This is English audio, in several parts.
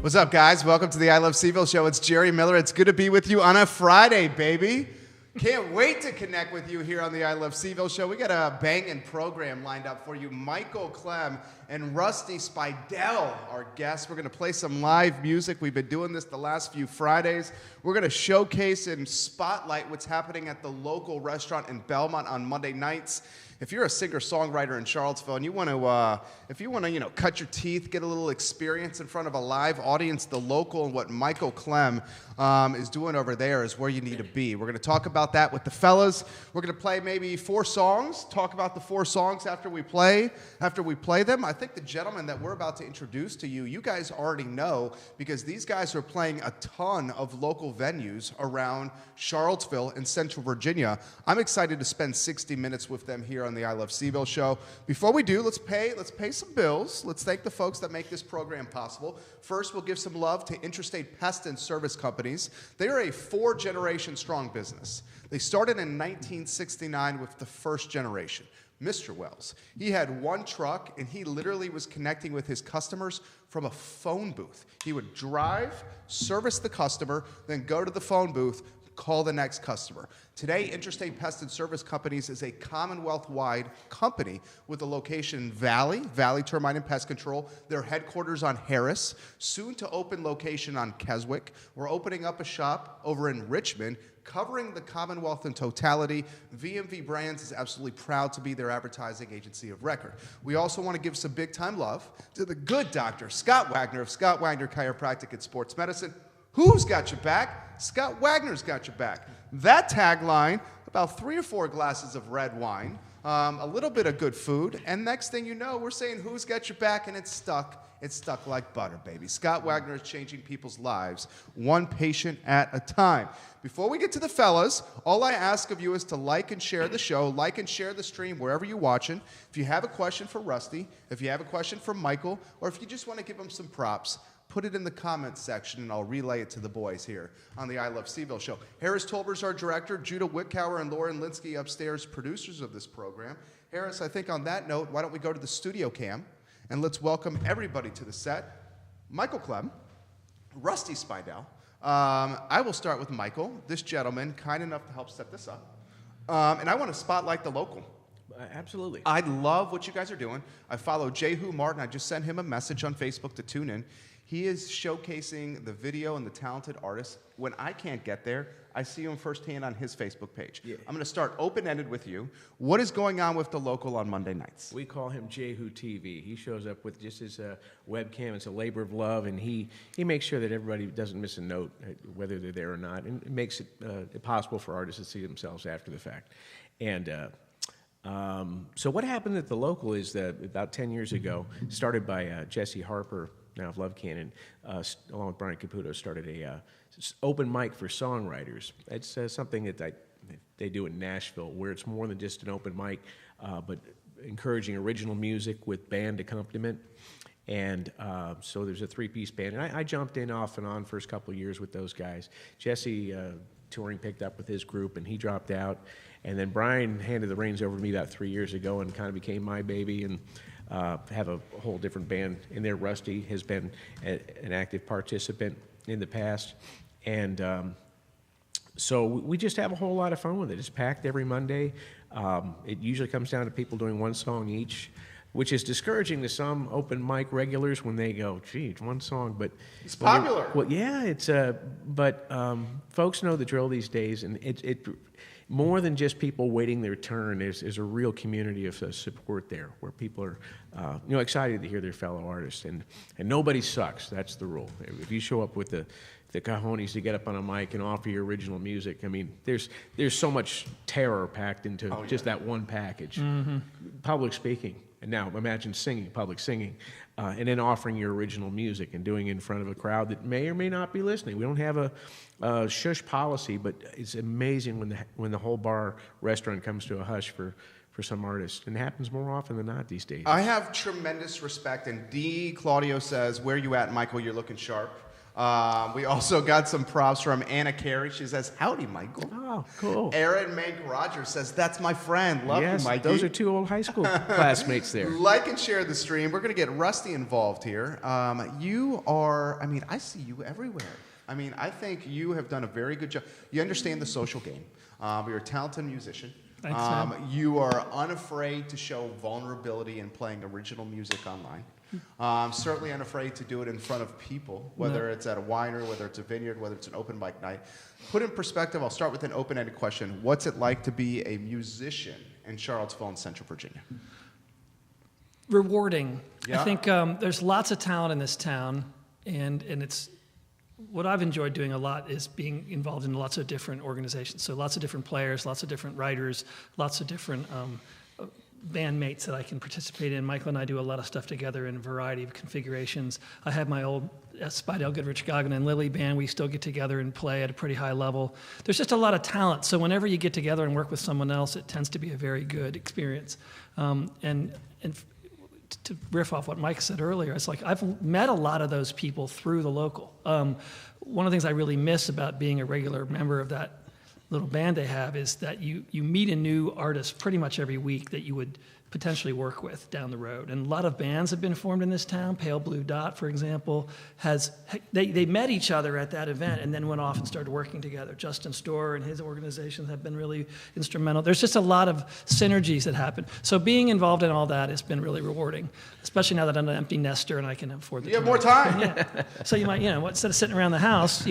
What's up, guys? Welcome to the I Love CVille Show. It's Jerry Miller. It's good to be with you on a Friday, baby. Can't wait to connect with you here on the I Love CVille Show. We got a banging program lined up for you. Michael Clem and Rusty Speidel, our guests. We're going to play some live music. We've been doing this the last few Fridays. We're going to showcase and spotlight what's happening at the local restaurant in Belmont on Monday nights. If you're a singer-songwriter in Charlottesville and you want to, cut your teeth, get a little experience in front of a live audience, the local and what Michael Clem is doing over there is where you need to be. We're going to talk about that with the fellas. We're going to play maybe 4 songs, talk about the 4 songs after we play them. I think the gentleman that we're about to introduce to you, you guys already know because these guys are playing a ton of local venues around Charlottesville and Central Virginia. I'm excited to spend 60 minutes with them here on the I Love CVille Show. Before we do, let's pay some bills. Let's thank the folks that make this program possible. First, we'll give some love to Intrastate Pest and Service Companies. They are a 4-generation strong business. They started in 1969 with the first generation, Mr. Wells. He had 1 truck, and he literally was connecting with his customers from a phone booth. He would drive, service the customer, then go to the phone booth, call the next customer. Today, Intrastate Pest and Service Companies is a Commonwealth-wide company with a location in Valley Termite and Pest Control. Their headquarters on Harris, soon to open location on Keswick. We're opening up a shop over in Richmond, covering the Commonwealth in totality. VMV Brands is absolutely proud to be their advertising agency of record. We also want to give some big-time love to the good doctor, Scott Wagner of Scott Wagner Chiropractic and Sports Medicine. Who's got your back? Scott Wagner's got your back. That tagline, about 3 or 4 glasses of red wine, a little bit of good food, and next thing you know, we're saying who's got your back, and it's stuck. It's stuck like butter, baby. Scott Wagner is changing people's lives, 1 patient at a time. Before we get to the fellas, all I ask of you is to like and share the show, like and share the stream wherever you're watching. If you have a question for Rusty, if you have a question for Michael, or if you just want to give them some props, put it in the comments section, and I'll relay it to the boys here on the I Love CVille Show. Harris Tolber's our director. Judah Wickower and Lauren Linsky upstairs, producers of this program. Harris, I think on that note, why don't we go to the studio cam, and let's welcome everybody to the set. Michael Clem, Rusty Speidel. I will start with Michael, this gentleman, kind enough to help set this up. And I want to spotlight the local. Absolutely. I love what you guys are doing. I follow Jehu Martin. I just sent him a message on Facebook to tune in. He is showcasing the video and the talented artists. When I can't get there, I see him firsthand on his Facebook page. Yeah. I'm going to start open-ended with you. What is going on with the local on Monday nights? We call him Jehu TV. He shows up with just his webcam. It's a labor of love, and he makes sure that everybody doesn't miss a note, whether they're there or not, and it makes it possible for artists to see themselves after the fact. And so what happened at the local is that about 10 years ago, started by Jesse Harper, now of Love Cannon, along with Brian Caputo, started a open mic for songwriters. It's something that they do in Nashville, where it's more than just an open mic, but encouraging original music with band accompaniment. And so there's a 3-piece band. And I jumped in off and on first couple of years with those guys. Jesse touring picked up with his group, and he dropped out. And then Brian handed the reins over to me about 3 years ago and kind of became my baby, and have a whole different band in there. Rusty has been an active participant in the past. And so we just have a whole lot of fun with it. It's packed every Monday. It usually comes down to people doing 1 song each, which is discouraging to some open mic regulars when they go, gee, 1 song, but it's popular. Well, yeah, it's but folks know the drill these days, and it more than just people waiting their turn. Is a real community of support there, where people are excited to hear their fellow artists, and nobody sucks. That's the rule. If you show up with the cojones to get up on a mic and offer your original music, I mean, there's so much terror packed into just that one package. Mm-hmm. Public speaking. And now imagine singing, public singing, and then offering your original music and doing it in front of a crowd that may or may not be listening. We don't have a shush policy, but it's amazing when the whole bar restaurant comes to a hush for some artists. And it happens more often than not these days. I have tremendous respect, and D. Claudio says, where you at, Michael? You're looking sharp. We also got some props from Anna Carey. She says, howdy, Michael. Oh, cool. Aaron Mank Rogers says, that's my friend. Love you, Mikey. Those are two old high school classmates there. Like and share the stream. We're going to get Rusty involved here. You are, I see you everywhere. I think you have done a very good job. You understand the social game. You're a talented musician. Thanks, man. You are unafraid to show vulnerability in playing original music online. Certainly unafraid to do it in front of people, whether it's at a winery, whether it's a vineyard, whether it's an open mic night. Put in perspective, I'll start with an open-ended question. What's it like to be a musician in Charlottesville and Central Virginia? Rewarding. Yeah. I think there's lots of talent in this town, and it's what I've enjoyed doing a lot is being involved in lots of different organizations. So lots of different players, lots of different writers, lots of different bandmates that I can participate in. Michael and I do a lot of stuff together in a variety of configurations. I have my old Speidel, Goodrich, Goggin, and Lilly band. We still get together and play at a pretty high level. There's just a lot of talent. So whenever you get together and work with someone else, it tends to be a very good experience. And to riff off what Mike said earlier, it's like I've met a lot of those people through the local. One of the things I really miss about being a regular member of that little band they have is that you meet a new artist pretty much every week that you would potentially work with down the road. And a lot of bands have been formed in this town. Pale Blue Dot, for example, they met each other at that event and then went off and started working together. Justin Storr and his organizations have been really instrumental. There's just a lot of synergies that happen. So being involved in all that has been really rewarding, especially now that I'm an empty nester and I can afford the You have more time. Yeah. So you might, instead of sitting around the house,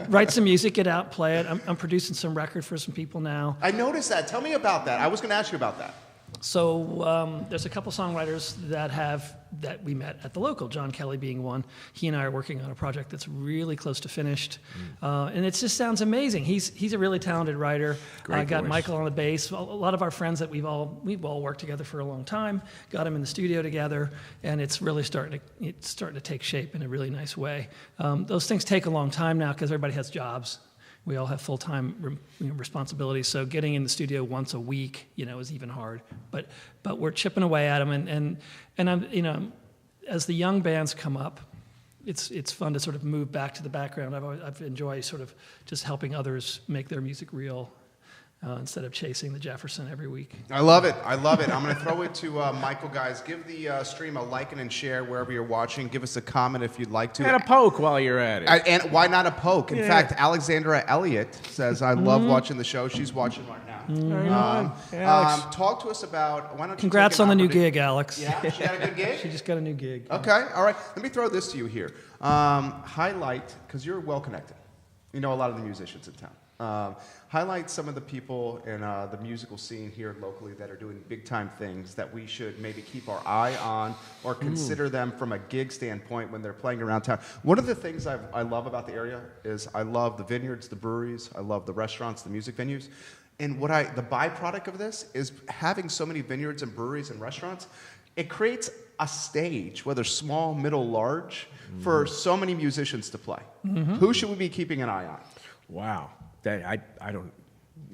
write some music, get out, play it. I'm producing some record for some people now. I noticed that. Tell me about that. I was going to ask you about that. So there's a couple songwriters that we met at the local, John Kelly being one. He and I are working on a project that's really close to finished. And it just sounds amazing. He's a really talented writer. I got voice. Michael on the bass. A lot of our friends that we've all worked together for a long time, got them in the studio together, and it's really starting to take shape in a really nice way. Those things take a long time now because everybody has jobs. We all have full-time responsibilities, so getting in the studio once a week, is even hard. But we're chipping away at them, and I'm, as the young bands come up, it's fun to sort of move back to the background. I've enjoyed sort of just helping others make their music real. Instead of chasing the Jefferson every week. I love it. I'm going to throw it to Michael, guys. Give the stream a like and share wherever you're watching. Give us a comment if you'd like to. And a poke while you're at it. And why not a poke? In fact, Alexandra Elliott says, I love watching the show. She's watching right now. Talk to us about, why don't you Congrats on the new gig, Alex. Yeah, she got a good gig? She just got a new gig. Okay, all right. Let me throw this to you here. Highlight, because you're well-connected. You know a lot of the musicians in town. Highlight some of the people in the musical scene here locally that are doing big-time things that we should maybe keep our eye on or consider them from a gig standpoint when they're playing around town. One of the things I love about the area is I love the vineyards, the breweries, I love the restaurants, the music venues. And the byproduct of this is having so many vineyards and breweries and restaurants, it creates a stage, whether small, middle, large, for so many musicians to play. Who should we be keeping an eye on? Wow. I don't.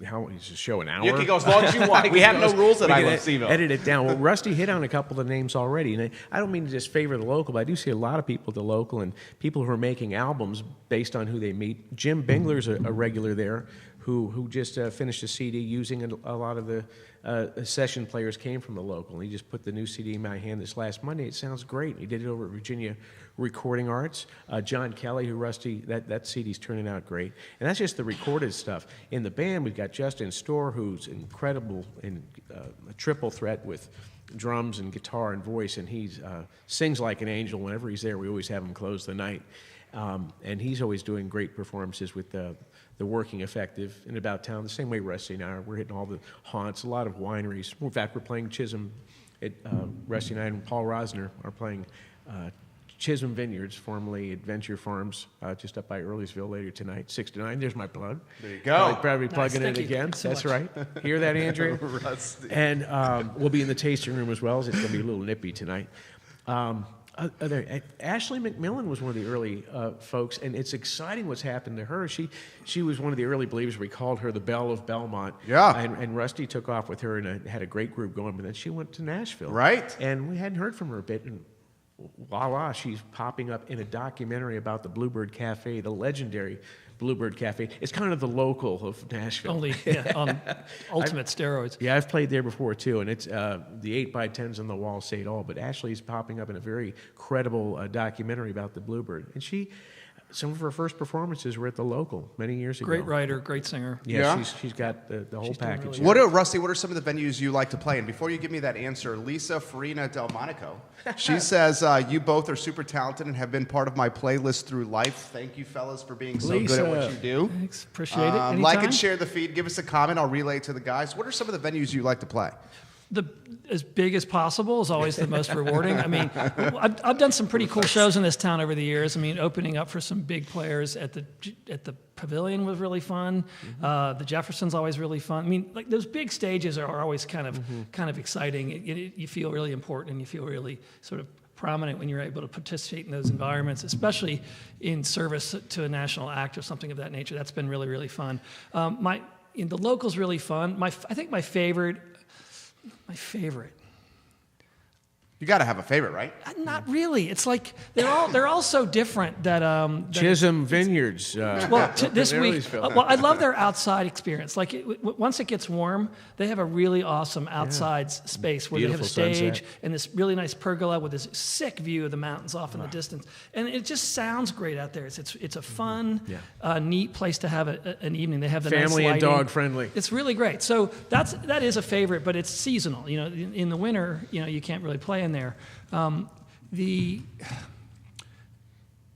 How is the show, an hour? You can go as long as you want. We have no rules at I Love CVille. Edit it down. Well, Rusty hit on a couple of the names already, and I don't mean to just favor the local, but I do see a lot of people at the local and people who are making albums based on who they meet. Jim Bingler's a regular there, who just finished a CD using a lot of the session players came from the local. He just put the new CD in my hand this last Monday. It sounds great. He did it over at Virginia Recording Arts. John Kelly, who Rusty, that CD's turning out great. And that's just the recorded stuff. In the band, we've got Justin Storr, who's incredible in a triple threat with drums and guitar and voice, and he sings like an angel. Whenever he's there, we always have him close the night. And he's always doing great performances with the Working Effective in about town, the same way Rusty and I are. We're hitting all the haunts, a lot of wineries. In fact, we're playing Chisholm. Rusty and I and Paul Rosner are playing Chisholm Vineyards, formerly Adventure Farms, just up by Earlysville later tonight, 6 to 9. There's my plug. There you go. Probably plugging it again. That's right. Hear that, Andrea? Rusty. And we'll be in the tasting room as well, as it's going to be a little nippy tonight. Ashley Mcmillan was one of the early folks, and it's exciting what's happened to her. She was one of the early believers. We called her the Belle of Belmont. Yeah. And Rusty took off with her and had a great group going, but then she went to Nashville. Right. And we hadn't heard from her a bit. And voila, she's popping up in a documentary about the Bluebird Cafe, the legendary Bluebird Cafe. It's kind of the local of Nashville. Only on ultimate steroids. Yeah, I've played there before too, and it's the 8x10s on the wall say it all. But Ashley's popping up in a very credible documentary about the Bluebird, and some of her first performances were at the local many years ago. Great writer, great singer. Yeah. She's got the whole package. Really Rusty, what are some of the venues you like to play? And before you give me that answer, Lisa Farina Delmonico, she says, you both are super talented and have been part of my playlist through life. Thank you, fellas, for being so good at what you do. Thanks. Appreciate it. Anytime. Like and share the feed. Give us a comment. I'll relay it to the guys. What are some of the venues you like to play? As big as possible is always the most rewarding. I mean, I've done some pretty cool shows in this town over the years. I mean, opening up for some big players at the Pavilion was really fun. The Jefferson's always really fun. I mean, like those big stages are always kind of exciting. You feel really important and you feel really sort of prominent when you're able to participate in those environments, especially in service to a national act or something of that nature. That's been really, really fun. The local's really fun. I think my favorite. You got to have a favorite, right? Not really. It's like they're all so different that Chisholm Vineyards. This week, I love their outside experience. Like once it gets warm, they have a really awesome outside space where Beautiful they have a stage sunset. and this really nice pergola with this sick view of the mountains off in the distance, and it just sounds great out there. It's a fun, neat place to have an evening. They have the family nice and lighting. dog friendly. It's really great. So that is a favorite, but it's seasonal. You know, in the winter, you can't really play in there.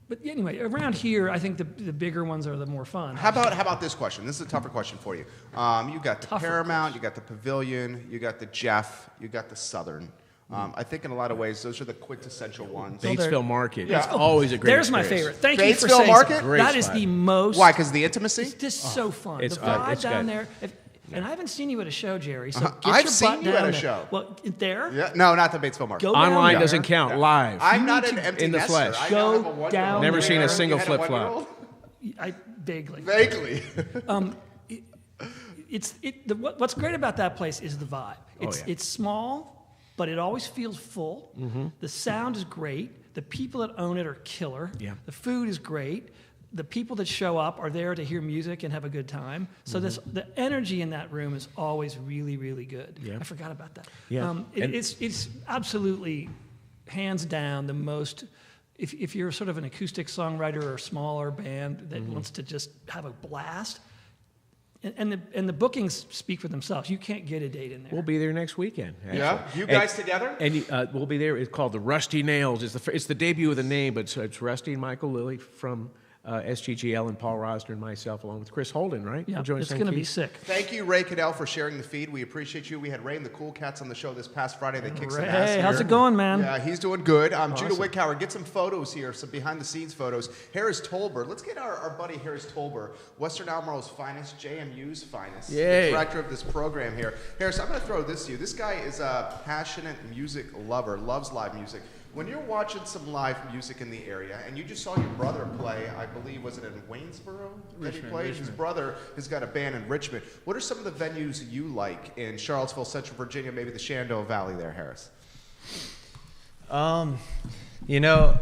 But anyway, around here, I think the bigger ones are the more fun. How about this question? This is a tougher question for you. You got the Tougher Paramount, question. you got the Pavilion, you got the Jeff, you got the Southern. I think in a lot of ways, those are the quintessential ones. Batesville Market. Yeah. It's always a great There's my experience. favorite. Thank you for Batesville saying Market? so. Great That is spot. the most. Why? Because the intimacy? It's just so fun. It's- the vibe it's down got- there. And I haven't seen you at a show, Jerry. So get I've your seen butt you down at a there. show. Well, there. Yeah. No, not the Batesville Market. Go down Online there. doesn't count. Live. I'm not an empty in the nester. flesh. I Go now have a one-year-old. down Never seen a You single had a flip-flop. one-year-old? Vaguely. Vaguely. What's great about that place is the vibe. yeah. It's small, but it always feels full. The sound is great. The people that own it are killer. Yeah. The food is great. The people that show up are there to hear music and have a good time. So the energy in that room is always really, really good. Yeah. I forgot about that. Yeah. It's absolutely, hands down, the most. If you're sort of an acoustic songwriter or a smaller band that wants to just have a blast, and the bookings speak for themselves. You can't get a date in there. We'll be there next weekend. Actually. Yeah? You guys together? And we'll be there. It's called the Rusty Nails. It's the debut of the name, but it's Rusty and Michael Lilly from SGGL and Paul Rosner and myself, along with Chris Holden, right? Yeah, We'll join it's St. going to be Keith. sick. Thank you, Ray Cadell, for sharing the feed. We appreciate you. We had Ray and the Cool Cats on the show this past Friday. They kicked some ass Hey, here. how's it going, man? Yeah, he's doing good. Judah Wickhauer, get some photos here, some behind-the-scenes photos. Harris Tolber. Let's get our buddy Harris Tolber, Western Albemarle's finest, JMU's finest, Yay. the director of this program here. Harris, I'm going to throw this to you. This guy is a passionate music lover, loves live music. When you're watching some live music in the area, and you just saw your brother play, I believe, was it in Waynesboro that he played? His brother has got a band in Richmond. What are some of the venues you like in Charlottesville, Central Virginia, maybe the Shenandoah Valley there, Harris? You know,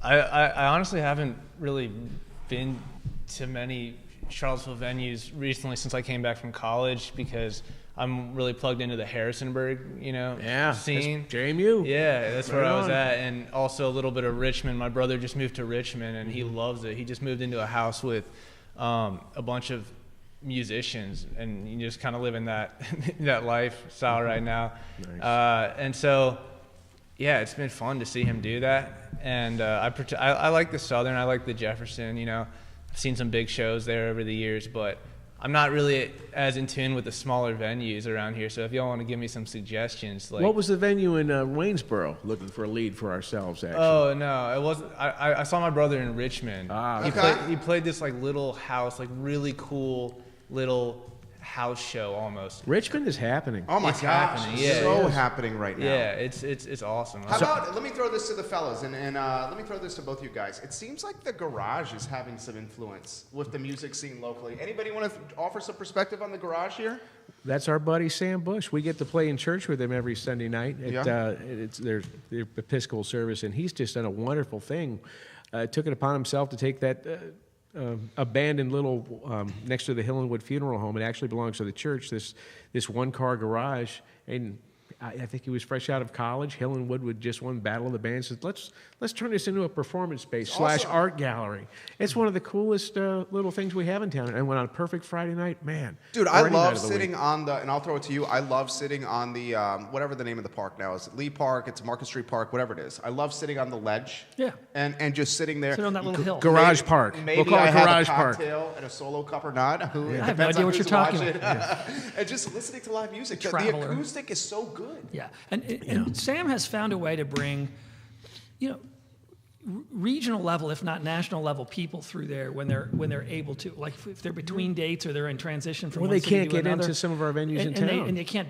I honestly haven't really been to many Charlottesville venues recently since I came back from college because I'm really plugged into the Harrisonburg, scene. That's JMU. Yeah, that's where Right I was on. at, and also a little bit of Richmond. My brother just moved to Richmond, and he loves it. He just moved into a house with a bunch of musicians, and you just kind of live in that that lifestyle right now. Nice. And so, yeah, it's been fun to see him do that. And I like the Southern. I like the Jefferson. I've seen some big shows there over the years, but I'm not really as in tune with the smaller venues around here. So if y'all want to give me some suggestions, like What was the venue in Waynesboro? Looking for a lead for ourselves, actually. Oh no, it wasn't. I saw my brother in Richmond. Ah, He okay. played this like little house, like really cool little house show almost. Richmond is happening. Oh my It's gosh, happening, it's yeah. so happening right now. Yeah, it's awesome. How about, let me throw this to the fellas, and let me throw this to both you guys. It seems like the garage is having some influence with the music scene locally. Anybody want to offer some perspective on the garage here? That's our buddy Sam Bush. We get to play in church with him every Sunday night. It's their Episcopal service, and he's just done a wonderful thing. Took it upon himself to take that abandoned little next to the Hillenwood Funeral Home. It actually belongs to the church. This one-car garage, and I think he was fresh out of college. Hillenwood would just won Battle of the Bands. Said, let's turn this into a performance space / art gallery. It's one of the coolest little things we have in town. And went on a perfect Friday night, man. Dude, I love sitting on the, and I'll throw it to you, I love sitting on the, whatever the name of the park now is, Lee Park, it's Market Street Park, whatever it is. I love sitting on the ledge. Yeah. And just sitting there. Sit on that little hill. Garage Park. Maybe We'll call I it have Garage a Park. cocktail and a solo cup or not. I have no idea what you're talking about. And just listening to live music. The Traveler. acoustic is so good. Yeah, and Sam has found a way to bring, regional level, if not national level, people through there when they're able to. Like if they're between dates or they're in transition from. Well, one they city can't to get another. into some of our venues in town, and they can't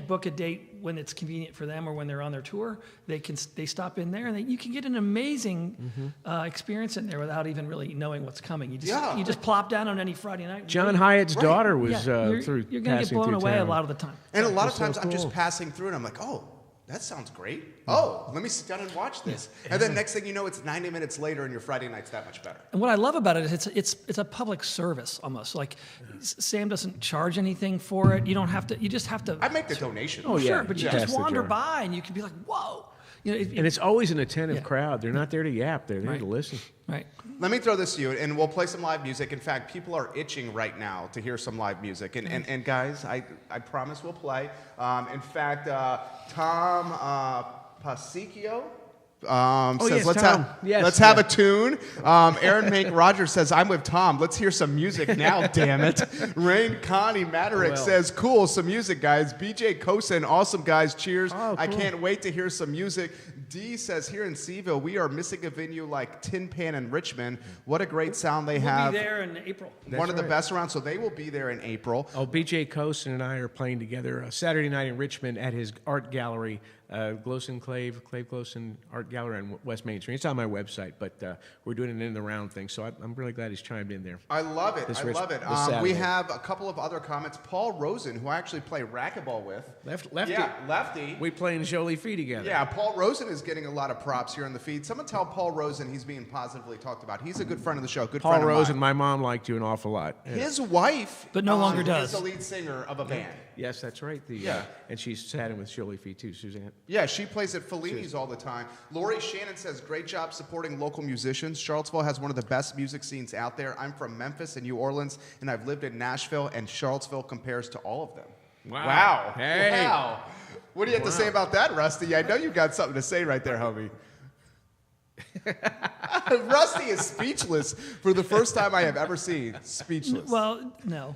book a date when it's convenient for them or when they're on their tour. They stop in there and you can get an amazing experience in there without even really knowing what's coming. You just plop down on any Friday night. John Hyatt's daughter was you're through. You're going to get blown away a lot of the time. And a lot of so times I'm just cool. passing through and I'm like, oh, that sounds great. Oh, let me sit down and watch this. And then next thing you know, it's 90 minutes later and your Friday night's that much better. And what I love about it is it's a public service almost. Like Sam doesn't charge anything for it. You don't have to. You just have to. I make the donation. Oh, yeah. Sure, but you Pass just the wander jar. by and you can be like, whoa. And it's always an attentive Yeah. crowd. They're not there to yap. They're there Right. to listen. Right. Let me throw this to you, and we'll play some live music. In fact, people are itching right now to hear some live music. And guys, I promise we'll play. In fact, Tom Pasicchio says, yes, Tom. let's have a tune. Aaron Mank Rogers says, I'm with Tom. Let's hear some music now, damn it. Rain Connie Maderick says, cool, some music, guys. BJ Kosen, awesome, guys. Cheers. Oh, I cool. can't wait to hear some music. D says, here in CVille, we are missing a venue like Tin Pan in Richmond. What a great sound they have. We'll be there in April. One of the right. best around, so they will be there in April. Oh, BJ Kosen and I are playing together Saturday night in Richmond at his art gallery, Glossen Clave Glossen Art Gallery on West Main Street. It's on my website, but we're doing an in the round thing, so I'm really glad he's chimed in there. I love it. This I love it. this We Saturday. have a couple of other comments. Paul Rosen, who I actually play racquetball with. Lefty. Yeah, lefty. We play in Jolie Fee together. Yeah, Paul Rosen is getting a lot of props here in the feed. Someone tell Paul Rosen he's being positively talked about. He's a good friend of the show. Good Paul friend Rosen, of my mine. mom liked you an awful lot. His wife, But no longer does. is the lead singer of a band. Yes, that's right. And she's chatting with Jolie Fee too, Suzanne. Yeah, she plays at Fellini's all the time. Lori Shannon says, great job supporting local musicians. Charlottesville has one of the best music scenes out there. I'm from Memphis and New Orleans, and I've lived in Nashville, and Charlottesville compares to all of them. Wow. Hey. Wow. What do you have to say about that, Rusty? I know you got something to say right there, homie. Rusty is speechless for the first time I have ever seen. Speechless. Well, no.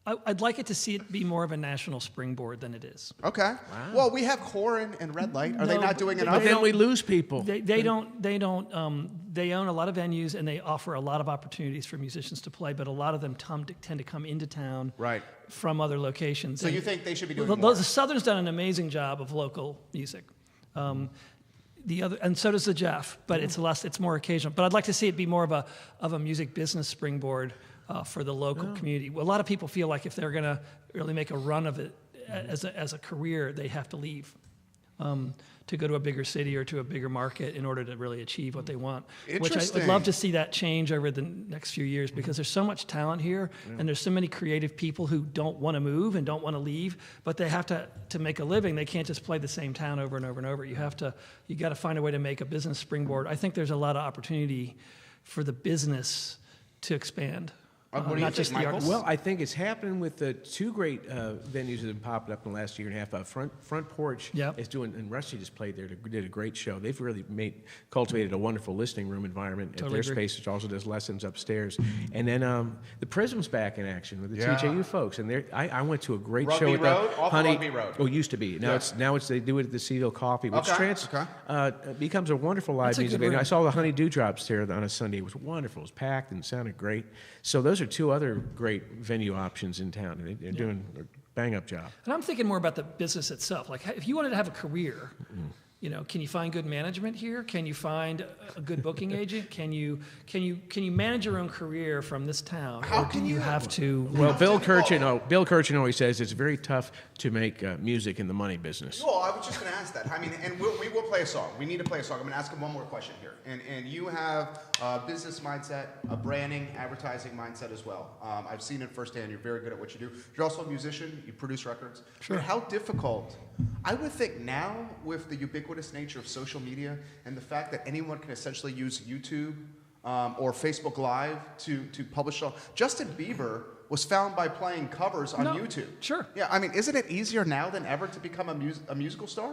I'd like it to see it be more of a national springboard than it is. Okay. Well, we have Horan and Red Light. Are they No, not doing they- enough? But then we lose people. They own a lot of venues and they offer a lot of opportunities for musicians to play, but a lot of them tend to come into town Right. from other locations. So And you think they should be doing the, more? the Southern's done an amazing job of local music. And so does the Jeff, but it's more occasional. But I'd like to see it be more of a music business springboard for the local community. A lot of people feel like if they're going to really make a run of it as a career, they have to leave to go to a bigger city or to a bigger market in order to really achieve what they want. Which I would love to see that change over the next few years because there's so much talent here and there's so many creative people who don't want to move and don't want to leave, but they have to make a living. They can't just play the same town over and over and over. You got to find a way to make a business springboard. I think there's a lot of opportunity for the business to expand. What do you Not think, just the Michael? artists. Well, I think it's happening with the two great venues that have popped up in the last year and a half. Front Porch Yep. is doing, and Rusty just played there, did a great show. They've really cultivated a wonderful listening room environment Totally at their agree. space, which also does lessons upstairs. And then the Prism's back in action with the Yeah. TJU folks. And I went to a great Rugby show at Road? the Off of Honey. Rugby Road. Oh, used to be. Now Yeah. it's they do it at the CVille Coffee, which Okay. becomes a wonderful live That's a music good venue. room. I saw the Honey Dewdrops there on a Sunday. It was wonderful. It was packed and sounded great. So those are two other great venue options in town. They're doing a bang-up job. And I'm thinking more about the business itself. Like, if you wanted to have a career, you know, can you find good management here? Can you find a good booking agent? Can you manage your own career from this town? How or can do you you- have to? Well, Bill Kirchin always says it's very tough to make music in the money business. Well, I was just going to ask that. I mean, and we will play a song. We need to play a song. I'm going to ask him one more question here. And you have a business mindset, a branding, advertising mindset as well. I've seen it firsthand. You're very good at what you do. You're also a musician. You produce records. Sure. How difficult, I would think now with the ubiquitous nature of social media and the fact that anyone can essentially use YouTube or Facebook Live to publish. Justin Bieber was found by playing covers on YouTube. Sure. Yeah, I mean, isn't it easier now than ever to become a musical star?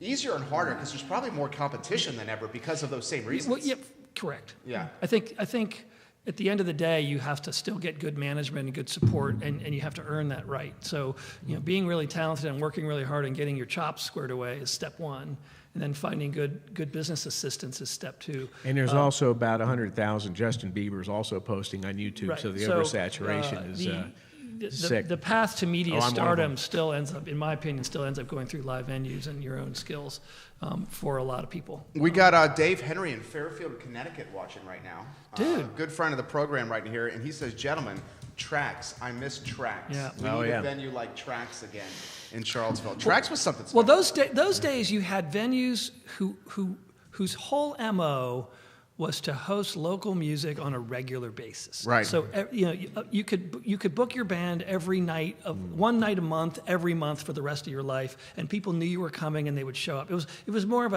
Easier and harder because there's probably more competition than ever because of those same reasons. Well, yeah, correct. Yeah. I think at the end of the day, you have to still get good management and good support, and you have to earn that right. So, you know, being really talented and working really hard and getting your chops squared away is step one, and then finding good business assistance is step two. And there's also about 100,000 Justin Biebers also posting on YouTube, Right. so the oversaturation is sick. The path to media Oh, I'm one of stardom them. still ends up, in my opinion, going through live venues and your own skills for a lot of people. We got Dave Henry in Fairfield, Connecticut watching right now. Dude. Good friend of the program right here. And he says, gentlemen, Tracks. I miss Tracks. Yeah. We need a venue like Tracks again in Charlottesville. Tracks was something special. Well, those days you had venues whose whole MO was to host local music on a regular basis. Right. So you know you could book your band every night one night a month, every month for the rest of your life, and people knew you were coming and they would show up. It was more of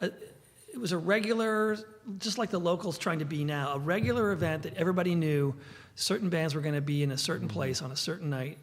it was a regular, just like the locals trying to be now, a regular event that everybody knew certain bands were going to be in a certain place on a certain night,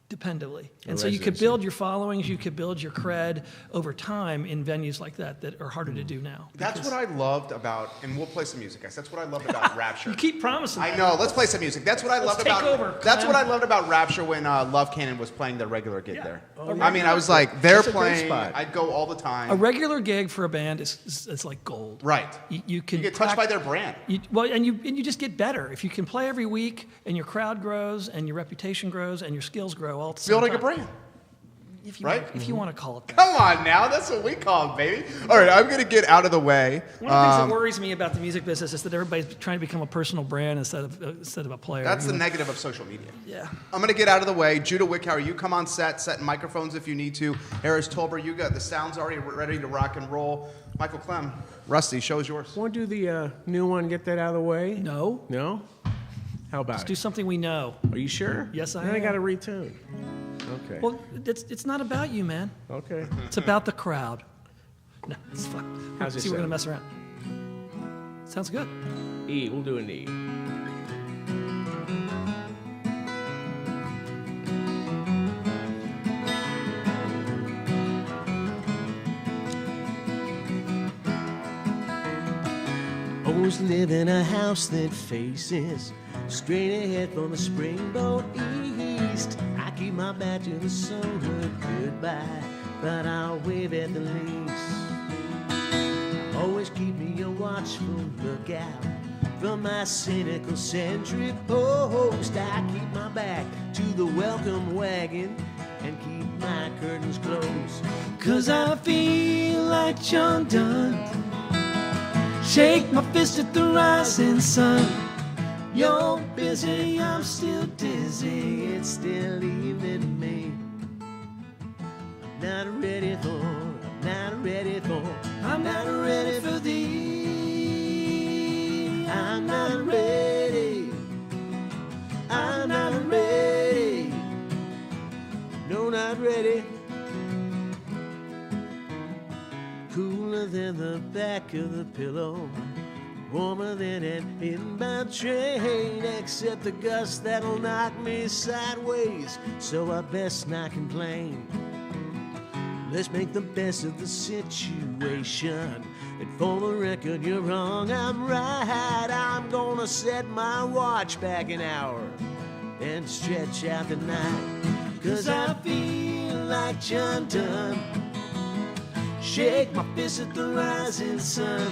dependably. And so you could build your followings, you could build your cred over time in venues like that are harder to do now. That's what I loved about, and we'll play some music, guys. That's what I loved about Rapture. You keep promising. I know. Let's play some music. That's what I loved take about. over, That's Clem. what I loved about Rapture when Love Cannon was playing their regular gig there. Oh, I mean, I was like, they're That's a great playing. spot. I'd go all the time. A regular gig for a band is like gold. Right. You can You get touched by their brand. and you just get better if you can play every week and your crowd grows and your reputation grows and your skills grow all at the same Building a time. brand. If you Right? want, if you want to call it that. Come on now, that's what we call it, baby. All right, I'm gonna get out of the way. One of the things that worries me about the music business is that everybody's trying to become a personal brand instead of a player. That's the You know? negative of social media. Yeah. I'm gonna get out of the way. Judah Wickhauer, you come on set microphones if you need to. Harris Tolber, you got the sounds already ready to rock and roll. Michael Clem, Rusty, show is yours. Want to do the new one, get that out of the way? No. No? How about Let's do it? something we know. Are you sure? Yes, I Then I am. got to retune. Okay. Well, it's not about you, man. Okay. It's about the crowd. No, it's fun. How's it See, we're gonna sound? mess around. Sounds good. E. We'll do an E. Always live in a house that faces straight ahead from the springboard east. I keep my back to the sun with goodbye, but I'll wave at the least. Always keep me a watchful lookout from my cynical centric host. I keep my back to the welcome wagon and keep my curtains closed. 'Cause I feel like John Donne. Shake my fist at the rising sun. You're busy, I'm still dizzy. It's still evening to me. I'm not ready for thee. I'm not ready. No, not ready. Cooler than the back of the pillow, warmer than an inbound train, except the gust that'll knock me sideways, so I best not complain. Let's make the best of the situation, and for the record, you're wrong, I'm right. I'm gonna set my watch back an hour and stretch out the night, 'cause I feel like John Donne. Shake my fist at the rising sun.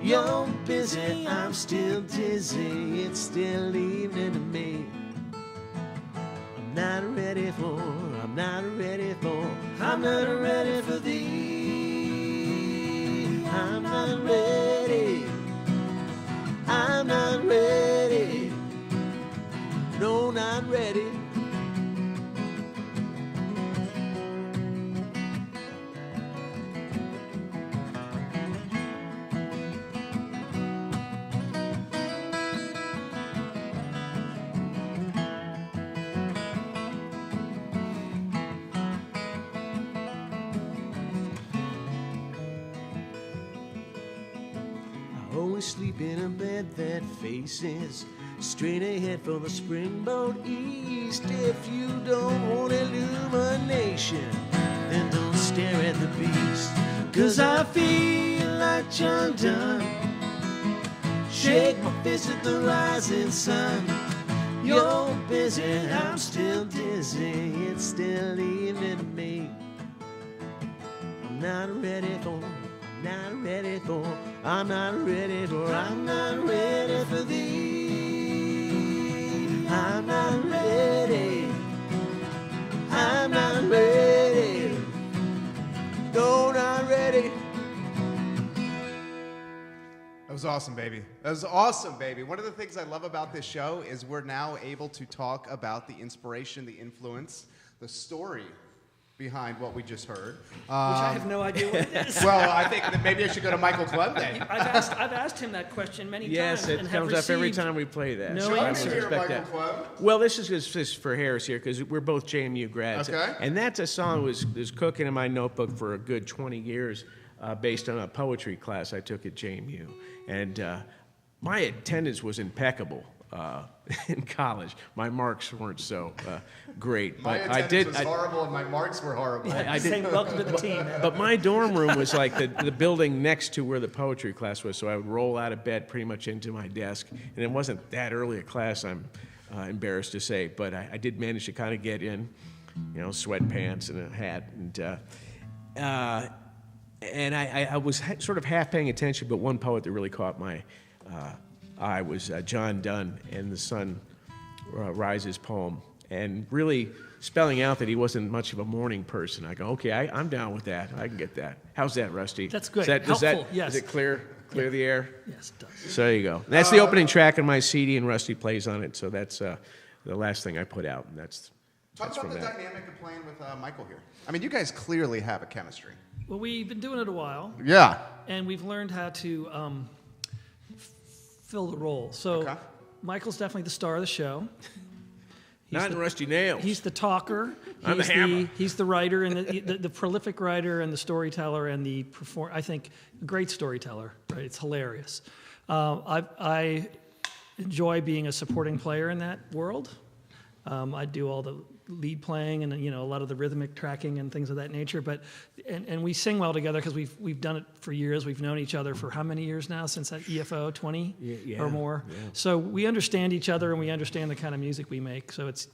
You're busy, I'm still dizzy. It's still evening to me. I'm not ready for thee. I'm not ready. No, not ready. Always sleep in a bed that faces straight ahead for the springboard east. If you don't want illumination, then don't stare at the beast. 'Cause I feel like John Donne, shake my fist at the rising sun. You're busy, I'm still dizzy. It's still evening to me. I'm not ready for thee. I'm not ready. No, not ready. That was awesome, baby. That was awesome, baby. One of the things I love about this show is we're now able to talk about the inspiration, the influence, the story behind what we just heard. Which I have no idea what it is. Well, I think that maybe I should go to Michael Clem then. I've asked him that question many Yes, times. it and have comes up every received time we play that. no so I answer. would Here, expect Michael that. Clem. Well, this is just for Harris here because we're both JMU grads. Okay. And that's a song that was cooking in my notebook for a good 20 years based on a poetry class I took at JMU. And my attendance was impeccable in college. My marks weren't so great. My But attendance was horrible and my marks were horrible. I Saying did. welcome to the team. But my dorm room was like the building next to where the poetry class was, so I would roll out of bed pretty much into my desk. And it wasn't that early a class, I'm embarrassed to say, but I did manage to kind of get in, you know, sweatpants and a hat. And I was sort of half paying attention, but one poet that really caught my eye was John Donne and the Sun Rises poem, and really spelling out that he wasn't much of a morning person. I go, okay, I'm down with that. I can get that. How's that, Rusty? That's good. Does Helpful, yes. Is it clear the air? Yes, it does. So there you go. That's the opening track on my CD, and Rusty plays on it. So that's the last thing I put out, and that's Talk about from the that. dynamic of playing with Michael here. I mean, you guys clearly have a chemistry. Well, we've been doing it a while, Yeah. and we've learned how to fill the role. So Okay. Michael's definitely the star of the show. Not in Rusty Nails. He's the talker. I'm the hammer. He's the writer and the prolific writer and the storyteller and the I think a great storyteller. Right? It's hilarious. I enjoy being a supporting player in that world. I do all the lead playing and a lot of the rhythmic tracking and things of that nature. But and we sing well together because we've done it for years. We've known each other for how many years now since that EFO 20 or more. Yeah. So we understand each other and we understand the kind of music we make. So it's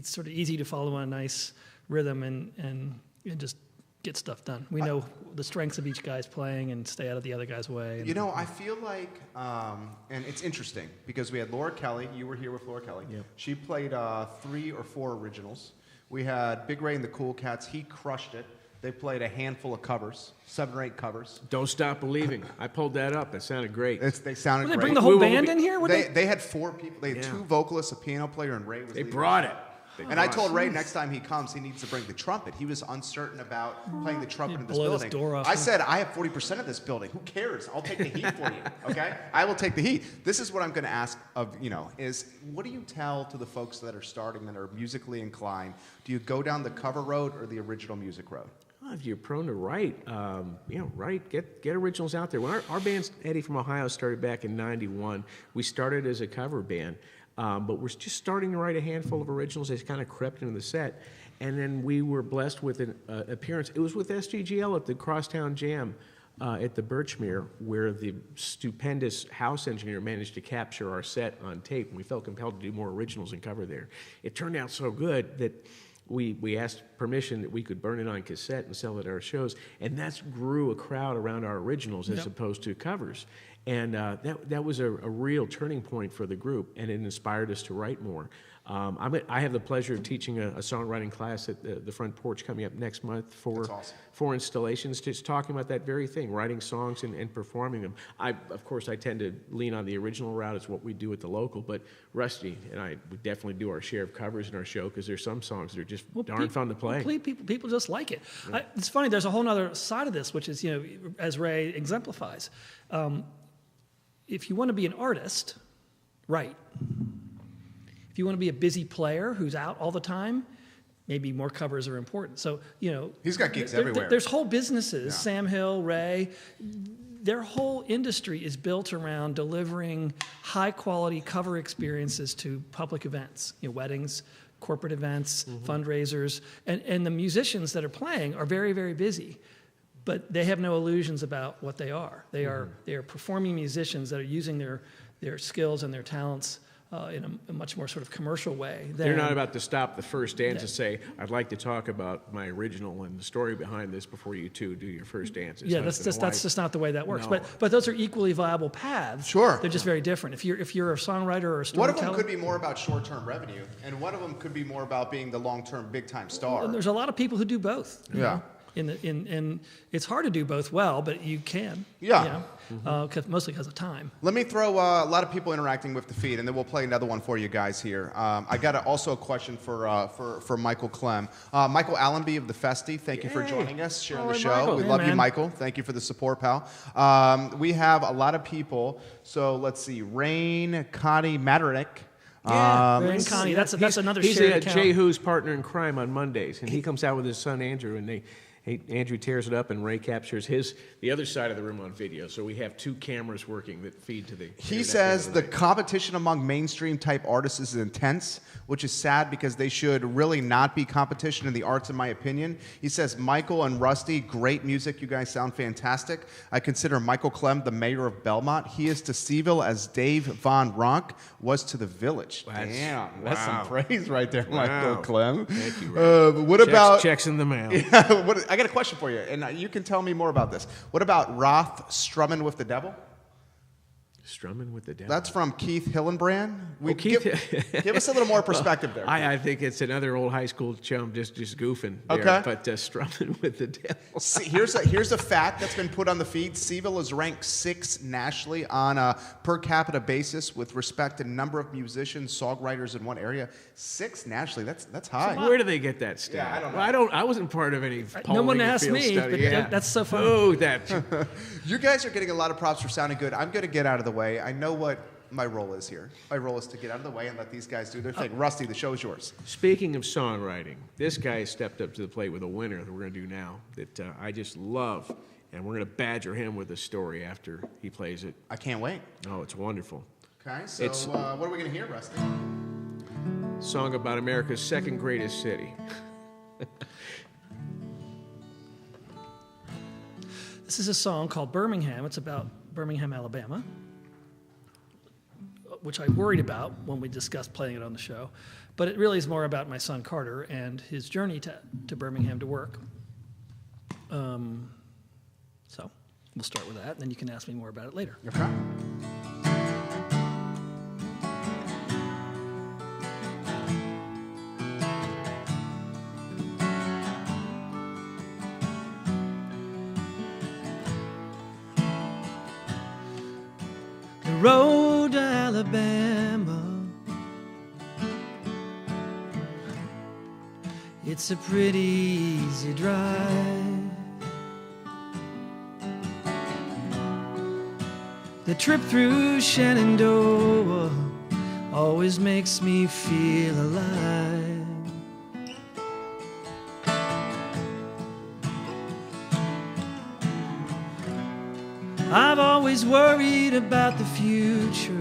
sort of easy to follow a nice rhythm and just get stuff done. We know the strengths of each guy's playing and stay out of the other guy's way. You know, I feel like, and it's interesting because we had Laura Kelly. You were here with Laura Kelly. Yep. She played 3 or 4 originals. We had Big Ray and the Cool Cats. He crushed it. They played a handful of covers, 7 or 8 covers. Don't Stop Believing. I pulled that up. It sounded great. They sounded Would they great. bring the whole We- band in here? Would They had 4 people. They had Yeah. 2 vocalists, a piano player, and Ray was They leading. brought it. And I told Ray next time he comes, he needs to bring the trumpet. He was uncertain about playing the trumpet in this blow this building. door off. I said, I have 40% of this building. Who cares? I'll take the heat for you, okay? I will take the heat. This is what I'm going to ask of, is what do you tell to the folks that are starting, that are musically inclined? Do you go down the cover road or the original music road? Well, if you're prone to write, write, get originals out there. When our band, Eddie from Ohio, started back in '91, we started as a cover band, but we're just starting to write a handful of originals. They kind of crept into the set, and then we were blessed with an appearance. It was with SGGL at the Crosstown Jam at the Birchmere, where the stupendous house engineer managed to capture our set on tape, and we felt compelled to do more originals and cover there. It turned out so good that we asked permission that we could burn it on cassette and sell it at our shows, and that grew a crowd around our originals as opposed to covers. And that was a real turning point for the group, and it inspired us to write more. I have the pleasure of teaching a songwriting class at the front porch coming up next month for awesome. 4 installations, just talking about that very thing, writing songs and performing them. Of course, I tend to lean on the original route. It's what we do at the local, but Rusty and I would definitely do our share of covers in our show because there's some songs that are just darn fun to play. People just like it. Yeah. It's funny, there's a whole other side of this, which is, as Ray exemplifies, if you want to be an artist, write. If you want to be a busy player who's out all the time, maybe more covers are important. So, he's got gigs everywhere. There's whole businesses, Sam Hill, Ray, their whole industry is built around delivering high quality cover experiences to public events, weddings, corporate events, fundraisers, and the musicians that are playing are very, very busy. But they have no illusions about what they are. They are performing musicians that are using their skills and their talents in a much more sort of commercial way. They're not about to stop the first dance to say, I'd like to talk about my original and the story behind this before you two do your first dances. Yeah, that's just not the way that works. No. But those are equally viable paths. Sure. They're just very different. If you're a songwriter or a storyteller. One of them could be more about short-term revenue, and one of them could be more about being the long-term big-time star. And there's a lot of people who do both. Yeah. And it's hard to do both well, but you can. Yeah. Mostly because of time. Let me throw a lot of people interacting with the feed, and then we'll play another one for you guys here. I got also a question for Michael Clem. Michael Allenby of the Festi, thank you for joining us, sharing the show. Michael. We love you, Michael. Thank you for the support, pal. We have a lot of people. So let's see. Rain Connie Maderick. Rain Connie, that's another shared account. He's Jay Who's partner in crime on Mondays, and he comes out with his son Andrew, and Andrew tears it up, and Ray captures the other side of the room on video. So we have 2 cameras working that feed to the. He says the competition among mainstream type artists is intense, which is sad because they should really not be competition in the arts, in my opinion. He says, Michael and Rusty, great music. You guys sound fantastic. I consider Michael Clem the mayor of Belmont. He is to CVille as Dave Von Ronk was to the Village. That's some praise right there, Michael Clem. Thank you, Ray. What about checks in the mail? Yeah, I got a question for you, and you can tell me more about this. What about Roth Strummin' with the Devil? Strumming with the Devil. That's from Keith Hillenbrand. Give us a little more perspective there. I think it's another old high school chum just goofing there, okay. But strumming with the devil. See, here's a fact that's been put on the feed. CVille is ranked 6th nationally on a per capita basis with respect to number of musicians, songwriters in one area. 6th nationally. That's high. Where do they get that stat? Yeah, I don't know. I wasn't part of any polling. No one asked me, study. but that's so funny. Oh, that. You guys are getting a lot of props for sounding good. I'm going to get out of the way. I know what my role is here. My role is to get out of the way and let these guys do their thing. Rusty, the show is yours. Speaking of songwriting, this guy stepped up to the plate with a winner that we're going to do now that I just love, and we're going to badger him with a story after he plays it. I can't wait. Oh, it's wonderful. Okay, so what are we going to hear, Rusty? Song about America's second greatest city. This is a song called Birmingham. It's about Birmingham, Alabama, which I worried about when we discussed playing it on the show. But it really is more about my son Carter and his journey to Birmingham to work. So we'll start with that, and then you can ask me more about it later. Okay. Road to Alabama, it's a pretty easy drive. The trip through Shenandoah always makes me feel alive. I've always worried about the future,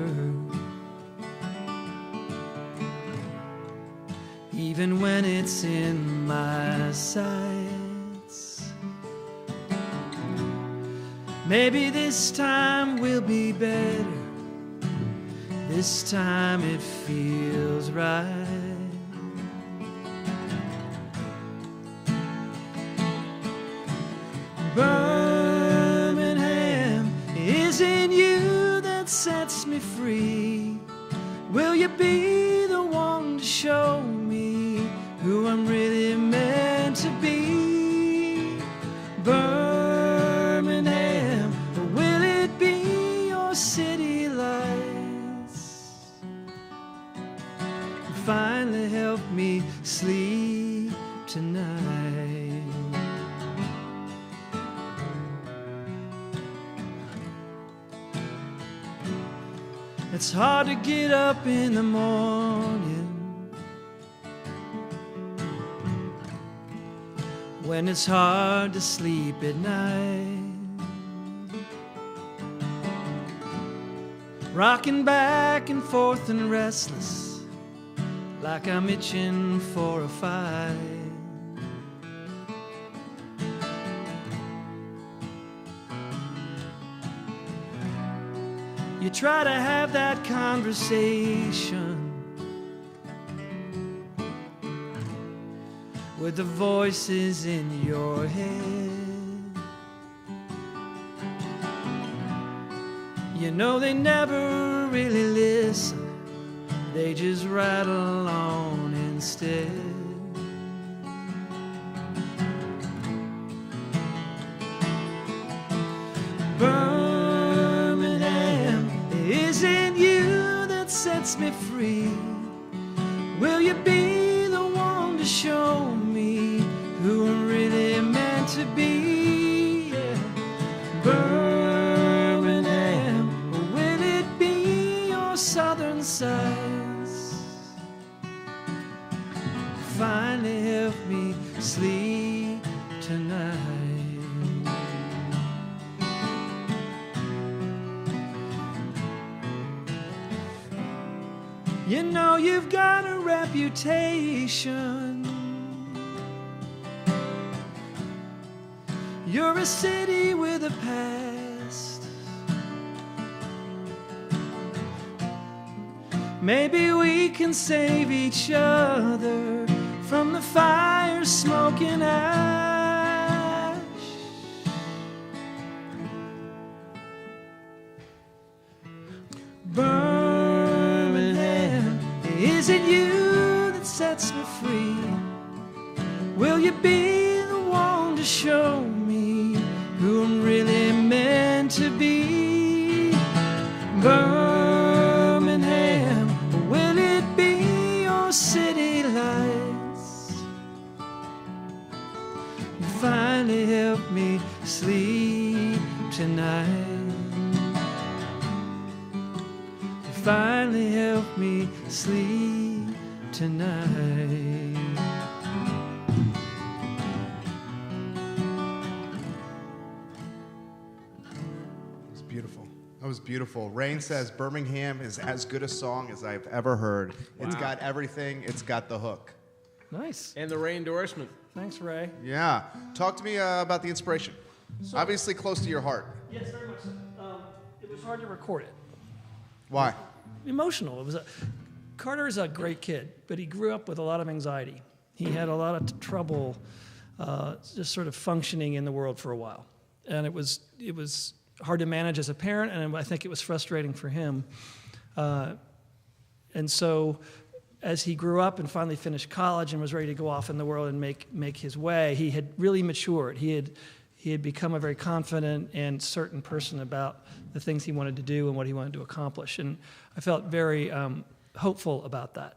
even when it's in my sights. Maybe this time will be better. This time it feels right. Birmingham is in you. free? Will you be the one to show me who I'm really meant to be? Birmingham, or will it be your city lights? Finally help me sleep tonight. It's hard to get up in the morning when it's hard to sleep at night. Rocking back and forth and restless, like I'm itching for a fight. You try to have that conversation with the voices in your head. You know they never really listen, they just rattle on instead. Birmingham, isn't you that sets me free? Will you be the one to show me who I'm really meant to be? Yeah. Birmingham, or will it be your southern sights? Finally help me sleep tonight. You know you've got a reputation. You're a city with a past. Maybe we can save each other from the fire, smoke, and ash. Birmingham, is it you that sets me free? Will you be the one to show me who I'm really meant to be? Birmingham, or will it be your city lights? Finally help me sleep tonight. Finally help me sleep tonight. It's beautiful. That was beautiful. Rain says Birmingham is as good a song as I've ever heard. It's got everything. It's got the hook. Nice. And the Ray endorsement. Thanks, Ray. Yeah. Talk to me about the inspiration. Obviously close to your heart. Yes, very much so. It was hard to record it. Why? Emotional. Carter is a great kid, but he grew up with a lot of anxiety. He had a lot of trouble just sort of functioning in the world for a while. And it was hard to manage as a parent, and I think it was frustrating for him. And so as he grew up and finally finished college and was ready to go off in the world and make his way, he had really matured. He had become a very confident and certain person about the things he wanted to do and what he wanted to accomplish. And I felt very hopeful about that.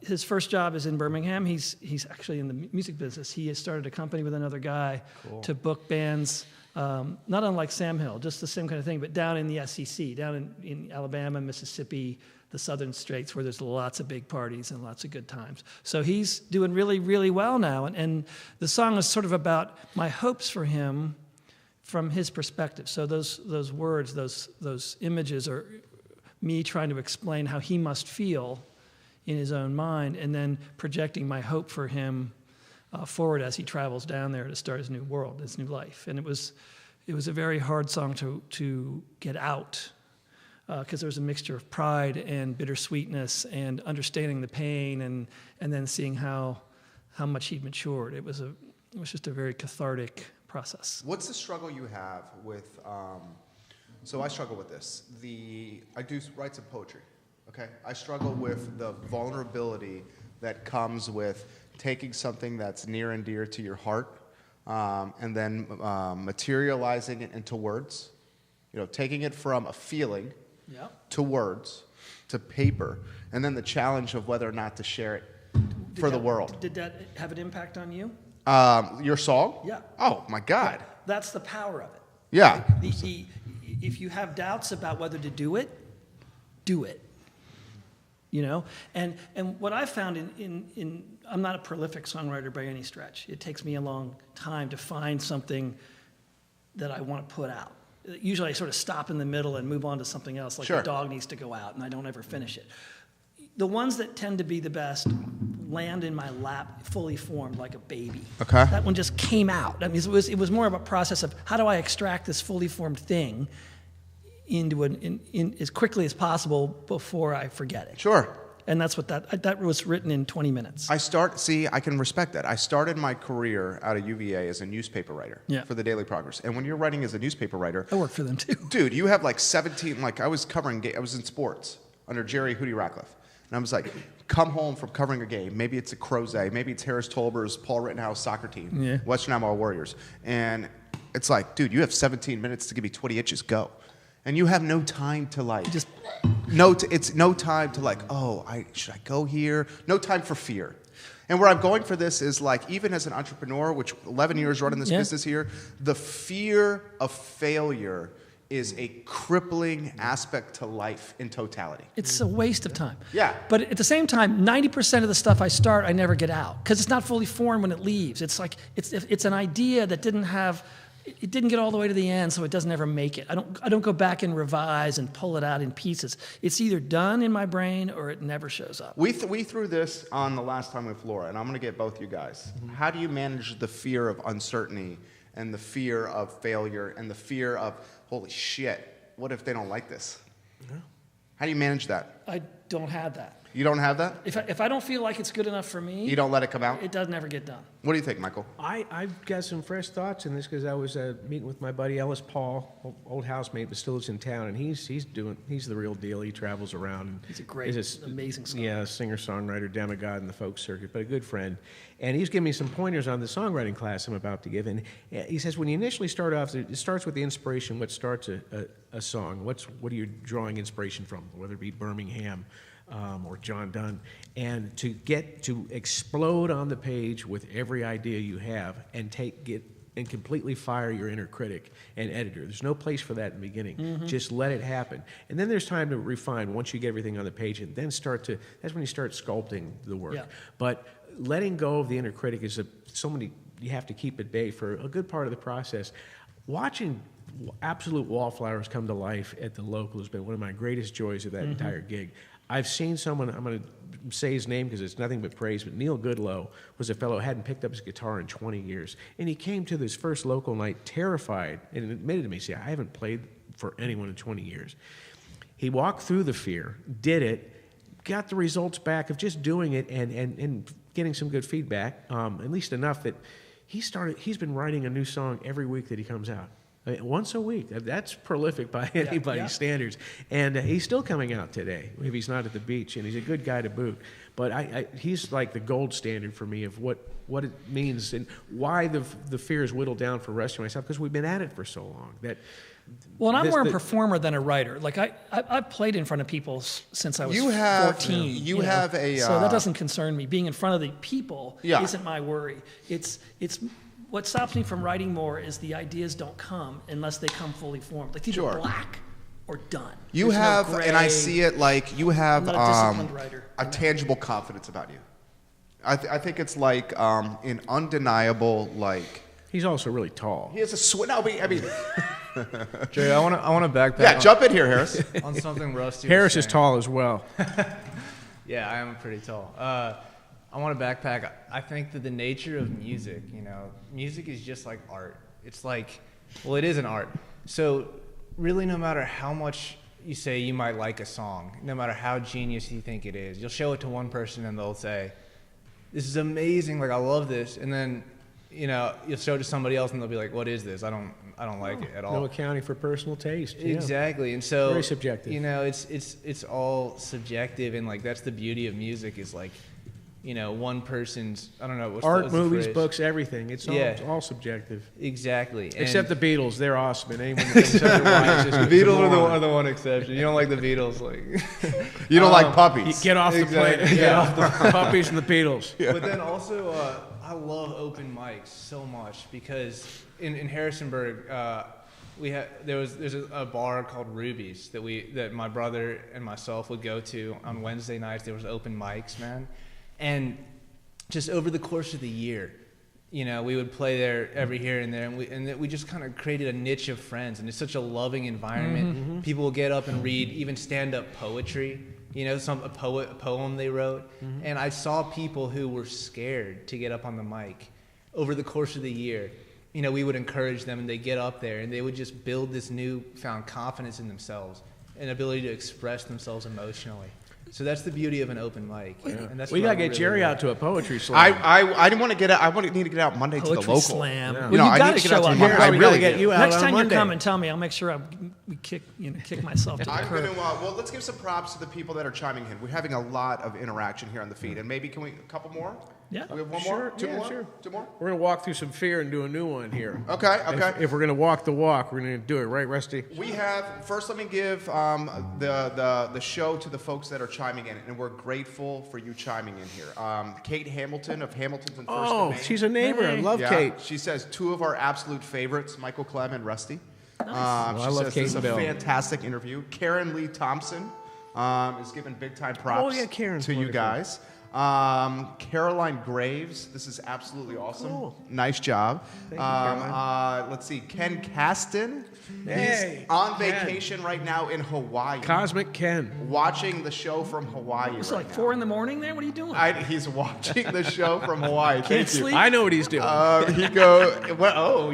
His first job is in Birmingham. He's actually in the music business. He has started a company with another guy to book bands, not unlike Sam Hill, just the same kind of thing, but down in the SEC, down in Alabama, Mississippi, the southern states, where there's lots of big parties and lots of good times. So he's doing really, really well now. And the song is sort of about my hopes for him from his perspective. So those words, those images are me trying to explain how he must feel in his own mind, and then projecting my hope for him forward as he travels down there to start his new world, his new life. And it was a very hard song to get out, because there was a mixture of pride and bittersweetness and understanding the pain and then seeing how much he'd matured. It was just a very cathartic process. What's the struggle you have with So I struggle with this. I do write some poetry, okay? I struggle with the vulnerability that comes with taking something that's near and dear to your heart and then materializing it into words. You know, taking it from a feeling to words, to paper, and then the challenge of whether or not to share it for the world. Did that have an impact on you? Your song? Yeah. Oh, my God. That's the power of it. Yeah. If you have doubts about whether to do it, do it. You know? And what I found I'm not a prolific songwriter by any stretch. It takes me a long time to find something that I want to put out. Usually I sort of stop in the middle and move on to something else, like Sure. the dog needs to go out, and I don't ever finish it. The ones that tend to be the best land in my lap fully formed like a baby. Okay. That one just came out. I mean, it was more of a process of how do I extract this fully formed thing into in as quickly as possible before I forget it. Sure. And that's what that was written in 20 minutes. I can respect that. I started my career out of UVA as a newspaper writer for the Daily Progress. And when you're writing as a newspaper writer, I worked for them too. Dude, you have like 17, like I was in sports under Jerry Hootie Ratcliffe. And I was like, come home from covering a game. Maybe it's a Crozet. Maybe it's Harris Tolber's Paul Rittenhouse soccer team, Western Iowa Warriors. And it's like, dude, you have 17 minutes to give me 20 inches, go. And you have no time to like, it's no time to like, should I go here? No time for fear. And where I'm going for this is like, even as an entrepreneur, which 11 years running this business here, the fear of failure is a crippling aspect to life in totality. It's a waste of time. Yeah. But at the same time, 90% of the stuff I start, I never get out because it's not fully formed when it leaves. It's like it's an idea that it didn't get all the way to the end, so it doesn't ever make it. I don't go back and revise and pull it out in pieces. It's either done in my brain or it never shows up. We threw this on the last time with Flora, and I'm going to get both you guys. How do you manage the fear of uncertainty and the fear of failure and the fear of, holy shit, what if they don't like this? Yeah. How do you manage that? I don't have that. You don't have that? If I don't feel like it's good enough for me, you don't let it come out? It doesn't ever get done. What do you think, Michael? I've got some fresh thoughts in this because I was meeting with my buddy Ellis Paul, old housemate, but still lives in town, and he's the real deal. He travels around. And he's a great, amazing songwriter. Yeah, singer-songwriter, demigod in the folk circuit, but a good friend. And he's giving me some pointers on the songwriting class I'm about to give. And he says when you initially start off, it starts with the inspiration. What starts a song? What are you drawing inspiration from? Whether it be Birmingham or John Donne, and to get to explode on the page with every idea you have and and completely fire your inner critic and editor. There's no place for that in the beginning. Mm-hmm. Just let it happen. And then there's time to refine once you get everything on the page, and then that's when you start sculpting the work. Yeah. But letting go of the inner critic is you have to keep at bay for a good part of the process. Watching Absolute Wallflowers come to life at the local has been one of my greatest joys of that entire gig. I've seen someone, I'm going to say his name because it's nothing but praise, but Neil Goodlow was a fellow who hadn't picked up his guitar in 20 years. And he came to this first local night terrified and admitted to me, see, I haven't played for anyone in 20 years. He walked through the fear, did it, got the results back of just doing it and getting some good feedback, at least enough that he's been writing a new song every week that he comes out. Once a week. That's prolific by anybody's standards. And he's still coming out today, if he's not at the beach, and he's a good guy to boot. But he's like the gold standard for me of what it means and why the fear is whittled down for rescuing myself, because we've been at it for so long. Well, and I'm more a performer than a writer. Like I've played in front of people since I was 14. You have a... So that doesn't concern me. Being in front of the people isn't my worry. It's what stops me from writing more is the ideas don't come unless they come fully formed. Like either black or done. You have, and I see it like you have a tangible confidence about you. I think it's like an undeniable like. He's also really tall. He has a I mean. Jerry, I want to backpack. Yeah, jump in here, Harris. On something Rusty. Harris is tall as well. Yeah, I am pretty tall. I want to backpack. I think that the nature of music, music is just like art. It's like, well, it is an art. So really, no matter how much you say you might like a song, no matter how genius you think it is, you'll show it to one person and they'll say, this is amazing, like I love this. And then you'll show it to somebody else and they'll be like, what is this? I don't like it at all. No accounting for personal taste. Yeah. Exactly. And so, very subjective. It's all subjective, and like that's the beauty of music is like, one person's, I don't know, what's art, the movies, phrase? books, everything. It's all subjective. Exactly. Except the Beatles, they're awesome. And anyone that thinks otherwise is The Beatles are the one exception. You don't like the Beatles, like You don't like puppies. Get off the plane. Get off the puppies and the Beatles. But then also, I love open mics so much because in Harrisonburg, there's a bar called Ruby's that my brother and myself would go to on Wednesday nights. There was open mics, man, and just over the course of the year, we would play there every here and there, and we just kind of created a niche of friends, and it's such a loving environment. Mm-hmm. People will get up and read even stand-up poetry. A poem they wrote. Mm-hmm. And I saw people who were scared to get up on the mic. Over the course of the year, we would encourage them, and they'd get up there, and they would just build this newfound confidence in themselves, an ability to express themselves emotionally. So that's the beauty of an open mic. And that's we what gotta I get really Jerry like. out to a poetry slam. I didn't want to get out. I need to get out Monday to the Poetry local. slam. Yeah. Well, You know, you I got need to to get out show to up. Monday. I really gotta do. get you out Next on time you Monday. come and tell me, I'll make sure we kick myself to the I'm curb. gonna. Well, let's give some props to the people that are chiming in. We're having a lot of interaction here on the feed, and maybe a couple more? Yeah. We have one Sure, more? Two yeah, more? sure. Two more? We're gonna walk through some fear and do a new one here. Okay. If we're gonna walk the walk, we're gonna do it, right, Rusty? We have, first let me give the show to the folks that are chiming in, and we're grateful for you chiming in here. Kate Hamilton of Hamilton's and First Oh, and Main. she's a neighbor. I love Kate. She says two of our absolute favorites, Michael Clem and Rusty. Well, I She love says Kate this is a and Bill. fantastic interview. Karen Lee Thompson is giving big time props Oh, yeah, Karen's to you wonderful. guys. Caroline Graves, this is absolutely awesome. Cool. Nice job. Thank you, Caroline. Let's see, Ken Caston. Hey, He's on Ken. vacation right now in Hawaii. Cosmic Ken. Watching the show from Hawaii It's right like now. 4 in the morning there? What are you doing? He's watching the show from Hawaii. Thank you. sleep? I know what he's doing. You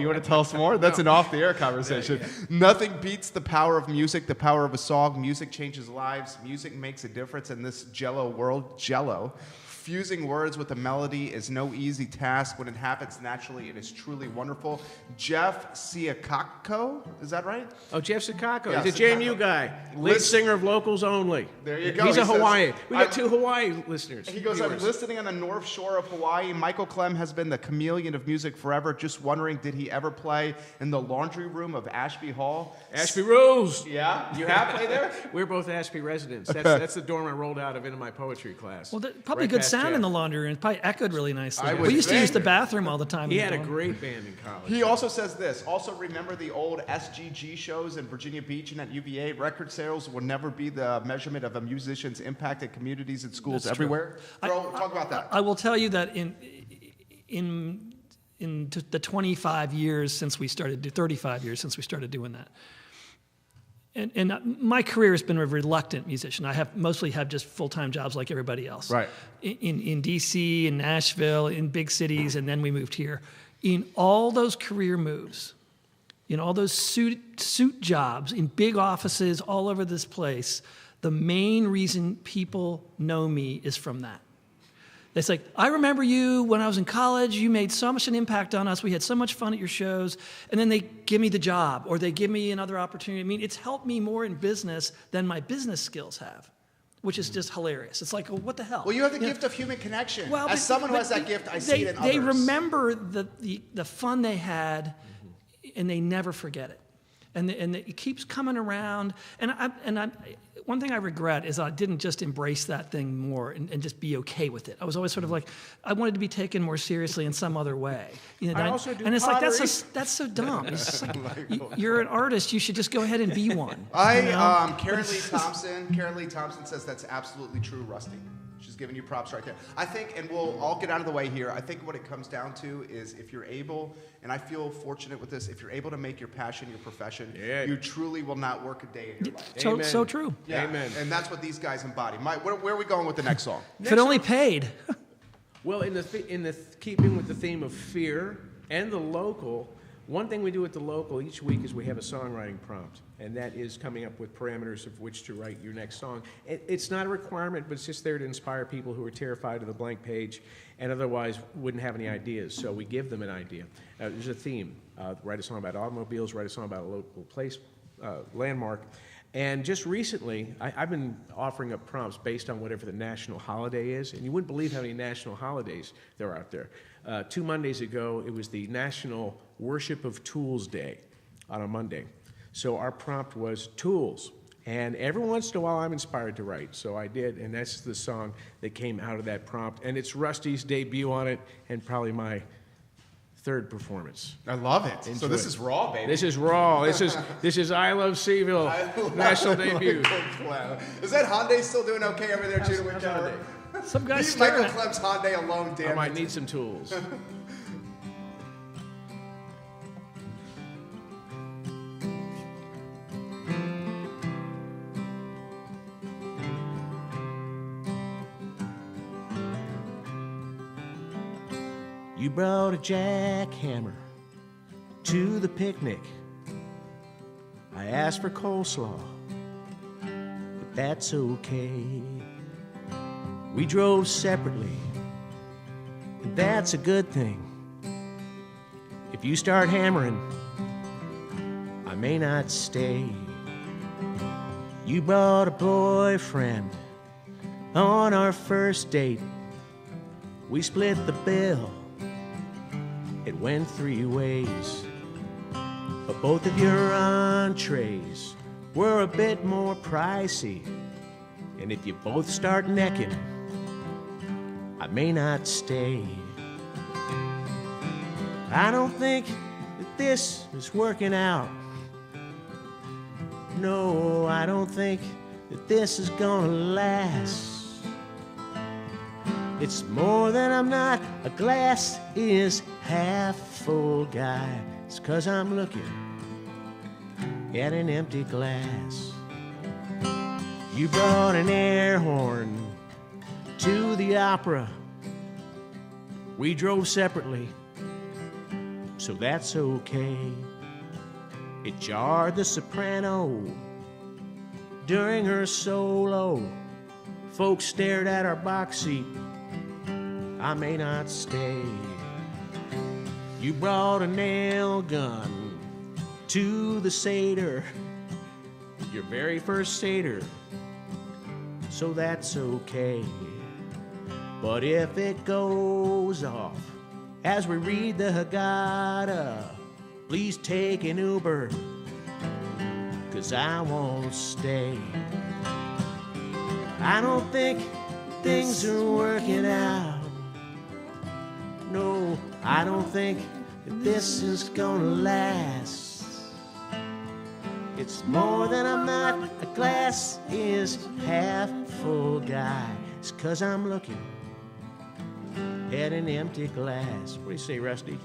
want to tell us more? That's an off-the-air conversation. Nothing beats the power of music, the power of a song. Music changes lives. Music makes a difference in this Jello world. Jello. Fusing words with a melody is no easy task. When it happens naturally, it is truly wonderful. Jeff Siakako, is that right? Oh, Jeff Sikako. Yeah, He's a JMU guy. Lead singer of Locals Only. There you go. He's He a says, Hawaii. We got I'm- 2 Hawaii listeners. He goes, I'm viewers. listening on the North Shore of Hawaii. Michael Clem has been the chameleon of music forever. Just wondering, did he ever play in the laundry room of Ashby Hall? Ashby rules. Yeah? You have played there? We're both Ashby residents. That's the dorm I rolled out of into my poetry class. Well, probably Right good past sound Jeff. in the laundry room. It probably echoed really nicely. I would We used to use the think. bathroom all the time. He in the had a dorm. great band in college. He also says this. Also, remember the old SGG shows in Virginia Beach and at UVA? Record sales will never be the measurement of a musician's impact at communities and schools That's true. everywhere. Talk about that. I will tell you that in the 25 years since we started, 35 years since we started doing that, and my career has been a reluctant musician. I mostly have just full-time jobs like everybody else. Right. In D.C., in Nashville, in big cities, and then we moved here. In all those career moves, in all those suit jobs, in big offices all over this place, the main reason people know me is from that. It's like, I remember you when I was in college, you made so much an impact on us, we had so much fun at your shows, and then they give me the job, or they give me another opportunity. I mean, it's helped me more in business than my business skills have, which is just hilarious. It's like, well, what the hell? Well, you have the gift of human connection. Well, As someone who has that gift, I see it in others. They remember the fun they had, and they never forget it. And it keeps coming around. One thing I regret is I didn't just embrace that thing more and just be okay with it. I was always sort of like, I wanted to be taken more seriously in some other way. You know, I also do and it's pottery. like, that's so dumb. It's just like, you're an artist, you should just go ahead and be one. Karen Lee Thompson says that's absolutely true, Rusty. She's giving you props right there. I think, and we'll all get out of the way here, I think what it comes down to is if you're able, and I feel fortunate with this, if you're able to make your passion your profession, you truly will not work a day in your life. So true. Yeah. Amen. And that's what these guys embody. Where are we going with the next song? If it only paid. Well, in the keeping with the theme of fear and the local, One thing we do at the local each week is we have a songwriting prompt, and that is coming up with parameters of which to write your next song. It's not a requirement, but it's just there to inspire people who are terrified of the blank page and otherwise wouldn't have any ideas. So we give them an idea. There's a theme. Write a song about automobiles, write a song about a local place, landmark. And just recently, I've been offering up prompts based on whatever the national holiday is, and you wouldn't believe how many national holidays there are out there. 2 Mondays ago, it was the National Worship of Tools Day on a Monday. So our prompt was tools. And every once in a while, I'm inspired to write, so I did, and that's the song that came out of that prompt. And it's Rusty's debut on it, and probably my third performance. I love it. Enjoy So this it. is raw, baby. This is raw. This is I Love CVille national debut. Clem. Is that Hyundai still doing okay over there, Judah How's Wickauer? Some guys Leave Michael staring at Clem's Hyundai alone, I damn might it. need some tools. You brought a jackhammer to the picnic. I asked for coleslaw, but that's okay. We drove separately, and that's a good thing. If you start hammering, I may not stay. You brought a boyfriend on our first date. We split the bill. It went 3 ways, but both of your entrees were a bit more pricey. And if you both start necking, I may not stay. I don't think that this is working out. No, I don't think that this is gonna last. It's more than I'm not, a glass is half full guy. It's 'cause I'm looking at an empty glass. You brought an air horn to the opera. We drove separately, so that's okay. It jarred the soprano during her solo. Folks stared at our box seat. I may not stay. You brought a nail gun to the Seder, your very first Seder, so that's okay. But if it goes off as we read the Haggadah, please take an Uber, 'cause I won't stay. I don't think things are working out. No, I don't think that this is gonna last. It's more than I'm not, a glass is half full guy. It's 'cause I'm looking at an empty glass. What do you say, Rusty?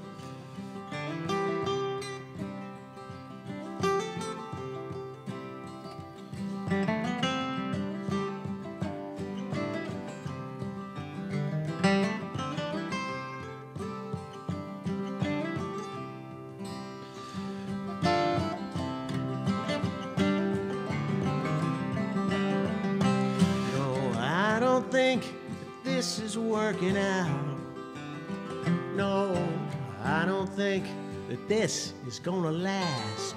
This is working out. No, I don't think that this is gonna last.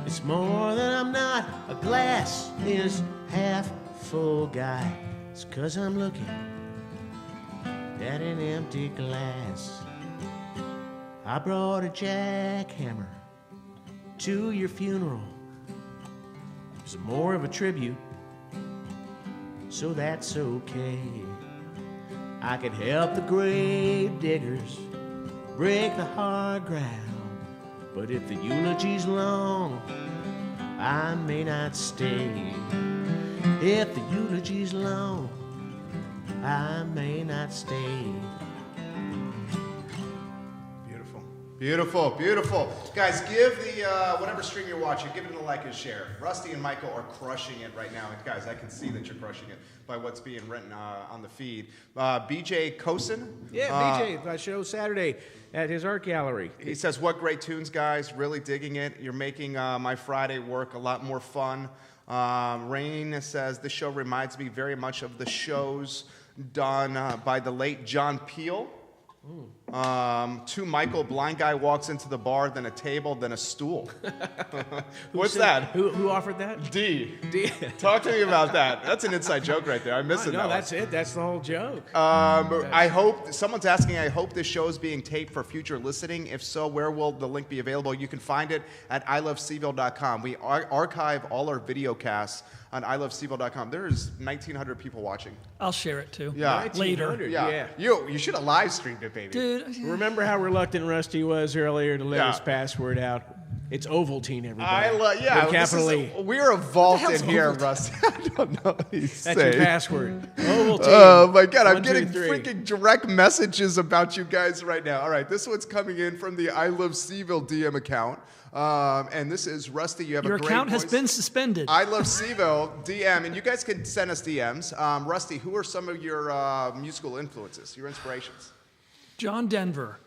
It's more than I'm not, a glass is half full guy. It's 'cause I'm looking at an empty glass. I brought a jackhammer to your funeral. It was more of a tribute, so that's okay. I could help the grave diggers break the hard ground, but if the eulogy's long, I may not stay. If the eulogy's long, I may not stay. Beautiful. Beautiful, beautiful. Guys, give the, whatever stream you're watching, give it a like and share. Rusty and Michael are crushing it right now. And guys, I can see that you're crushing it by what's being written on the feed. BJ Kosin. Yeah, BJ, show Saturday at his art gallery. He says, what great tunes, guys. Really digging it. You're making my Friday work a lot more fun. Rain says, this show reminds me very much of the shows done by the late John Peel. To Michael, blind guy walks into the bar, then a table, then a stool. What's that? Who offered that? D. Talk to me about that. That's an inside joke right there. I miss it. No, that's it. That's the whole joke. I hope, someone's asking, I hope this show is being taped for future listening. If so, where will the link be available? You can find it at ilovecville.com. We archive all our video casts on ilovecville.com. There's 1,900 people watching. I'll share it too. Yeah. Later. Yeah. You should have live streamed it, baby. Dude. Remember how reluctant Rusty was earlier to let his password out? It's Ovaltine, everybody. With capital E. We're evolved in here, Rusty. I don't know what he's That's saying. your password. Ovaltine. Oh my God, I'm 1, 2, getting 3. freaking direct messages about you guys right now. All right, this one's coming in from the I Love CVille DM account. And this is Rusty. You have Your a great account voice. has been suspended. I Love CVille DM, and you guys can send us DMs. Rusty, who are some of your musical influences, your inspirations? John Denver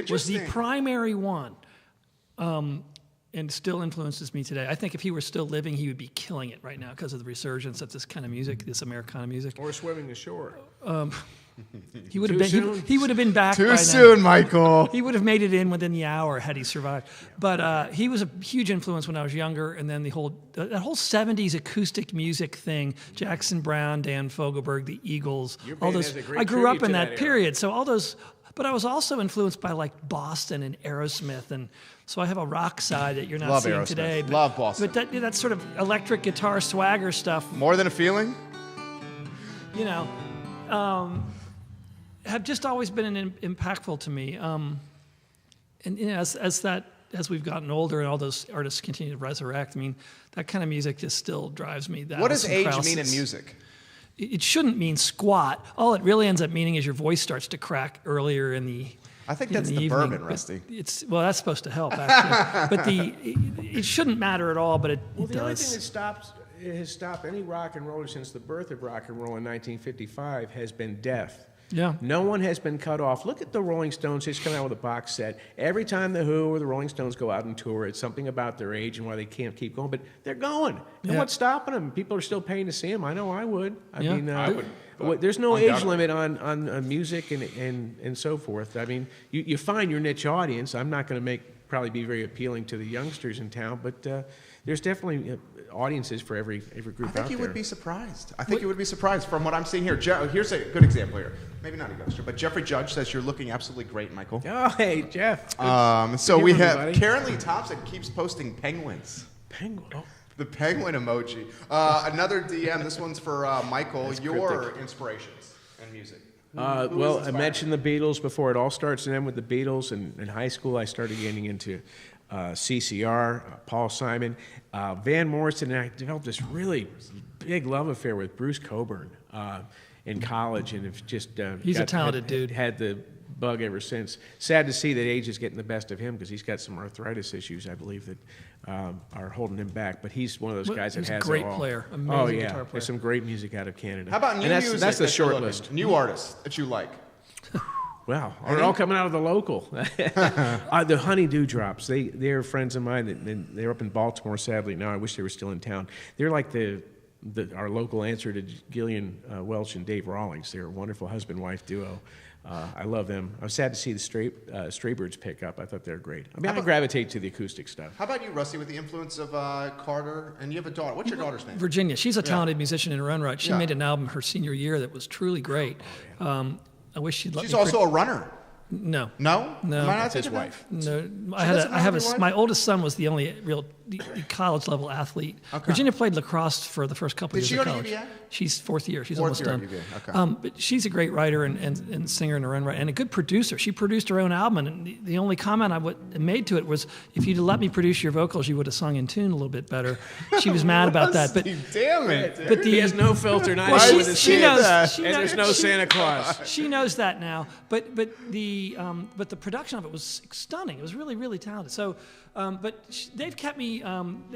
was the primary one, and still influences me today. I think if he were still living, he would be killing it right now because of the resurgence of this kind of music, this Americana music. Or swimming ashore. He would have been. He would have been back. Too by soon, now. Michael. He would have made it in within the hour had he survived. But he was a huge influence when I was younger, and then that whole '70s acoustic music thing. Jackson Browne, Dan Fogelberg, the Eagles, Your all band those. has a great I grew up tribute in to that that period, so all those. But I was also influenced by like Boston and Aerosmith, and so I have a rock side that you're not Love seeing Aerosmith. today. But, Love Boston. But that sort of electric guitar swagger stuff, More Than a Feeling? you know, have just always been impactful to me. And you know, as we've gotten older and all those artists continue to resurrect, I mean, that kind of music just still drives me. What does age mean in music? It shouldn't mean squat. All it really ends up meaning is your voice starts to crack earlier in the. I think that's the evening. bourbon, But Rusty. Well, that's supposed to help actually. But it shouldn't matter at all. But it The only thing does. that has stopped any rock and roller since the birth of rock and roll in 1955 has been death. Yeah. No one has been cut off. Look at the Rolling Stones. They just come out with a box set. Every time the Who or the Rolling Stones go out on tour, it's something about their age and why they can't keep going. But they're going. And Yeah. what's stopping them? People are still paying to see them. I know I would. I Yeah. mean, I would, there's no age undoubtedly. limit on music and so forth. I mean, you find your niche audience. I'm not going to probably be very appealing to the youngsters in town, but there's definitely audiences for every group out there. I think you would be surprised. I think you would be surprised from what I'm seeing here. Here's a good example here. Maybe not a youngster, but Jeffrey Judge says you're looking absolutely great, Michael. Oh, hey, Jeff. So we have everybody. Karen Lee Thompson keeps posting penguins. Penguin. Oh. The penguin emoji. Another DM. This one's for Michael. Your inspirations and music. Who Well, is I inspiring? mentioned the Beatles before. It all starts and ends with the Beatles. And in high school, I started getting into CCR, Paul Simon, Van Morrison, and I developed this really big love affair with Bruce Cockburn in college, and have just He's a talented dude. Had the bug ever since. Sad to see that age is getting the best of him because he's got some arthritis issues, I believe, that are holding him back. But he's one of those guys that He's a has great it all. player, Oh amazing yeah, guitar player. there's some great music out of Canada. How about new and music? That's the that you're short looking? list. New artists that you like. Wow, they're all coming out of the local. The Honeydew Drops, they're friends of mine. They're up in Baltimore, sadly. Now I wish they were still in town. They're like our local answer to Gillian Welch and Dave Rawlings. They're a wonderful husband-wife duo. I love them. I was sad to see the Straybirds pick up. I thought they were great. I mean, I gravitate to the acoustic stuff. How about you, Rusty, with the influence of Carter? And you have a daughter. What's your daughter's name? Virginia. She's a talented musician in her own right. She Yeah. made an album her senior year that was truly great. I wish she'd let She's me. also a runner. No. No? No. Am I not That's his thinking that? wife. No, doesn't I have have a wife? my oldest son was the only real the college level athlete. Okay. Virginia played lacrosse for the first couple Did years she of go to college. UVA? She's fourth year. She's Fourth almost year done. at UVA, okay. But she's a great writer and singer in her own right, and a good producer. She produced her own album, and the only comment I made to it was, if you'd let me produce your vocals, you would have sung in tune a little bit better. She was mad about that. But Damn it. dude. but He has no filter, not well, even she, with his she kids. knows. She And knows there's no Santa Claus. She knows that now, but the production of it was stunning. It was really, really talented. So, they've kept me.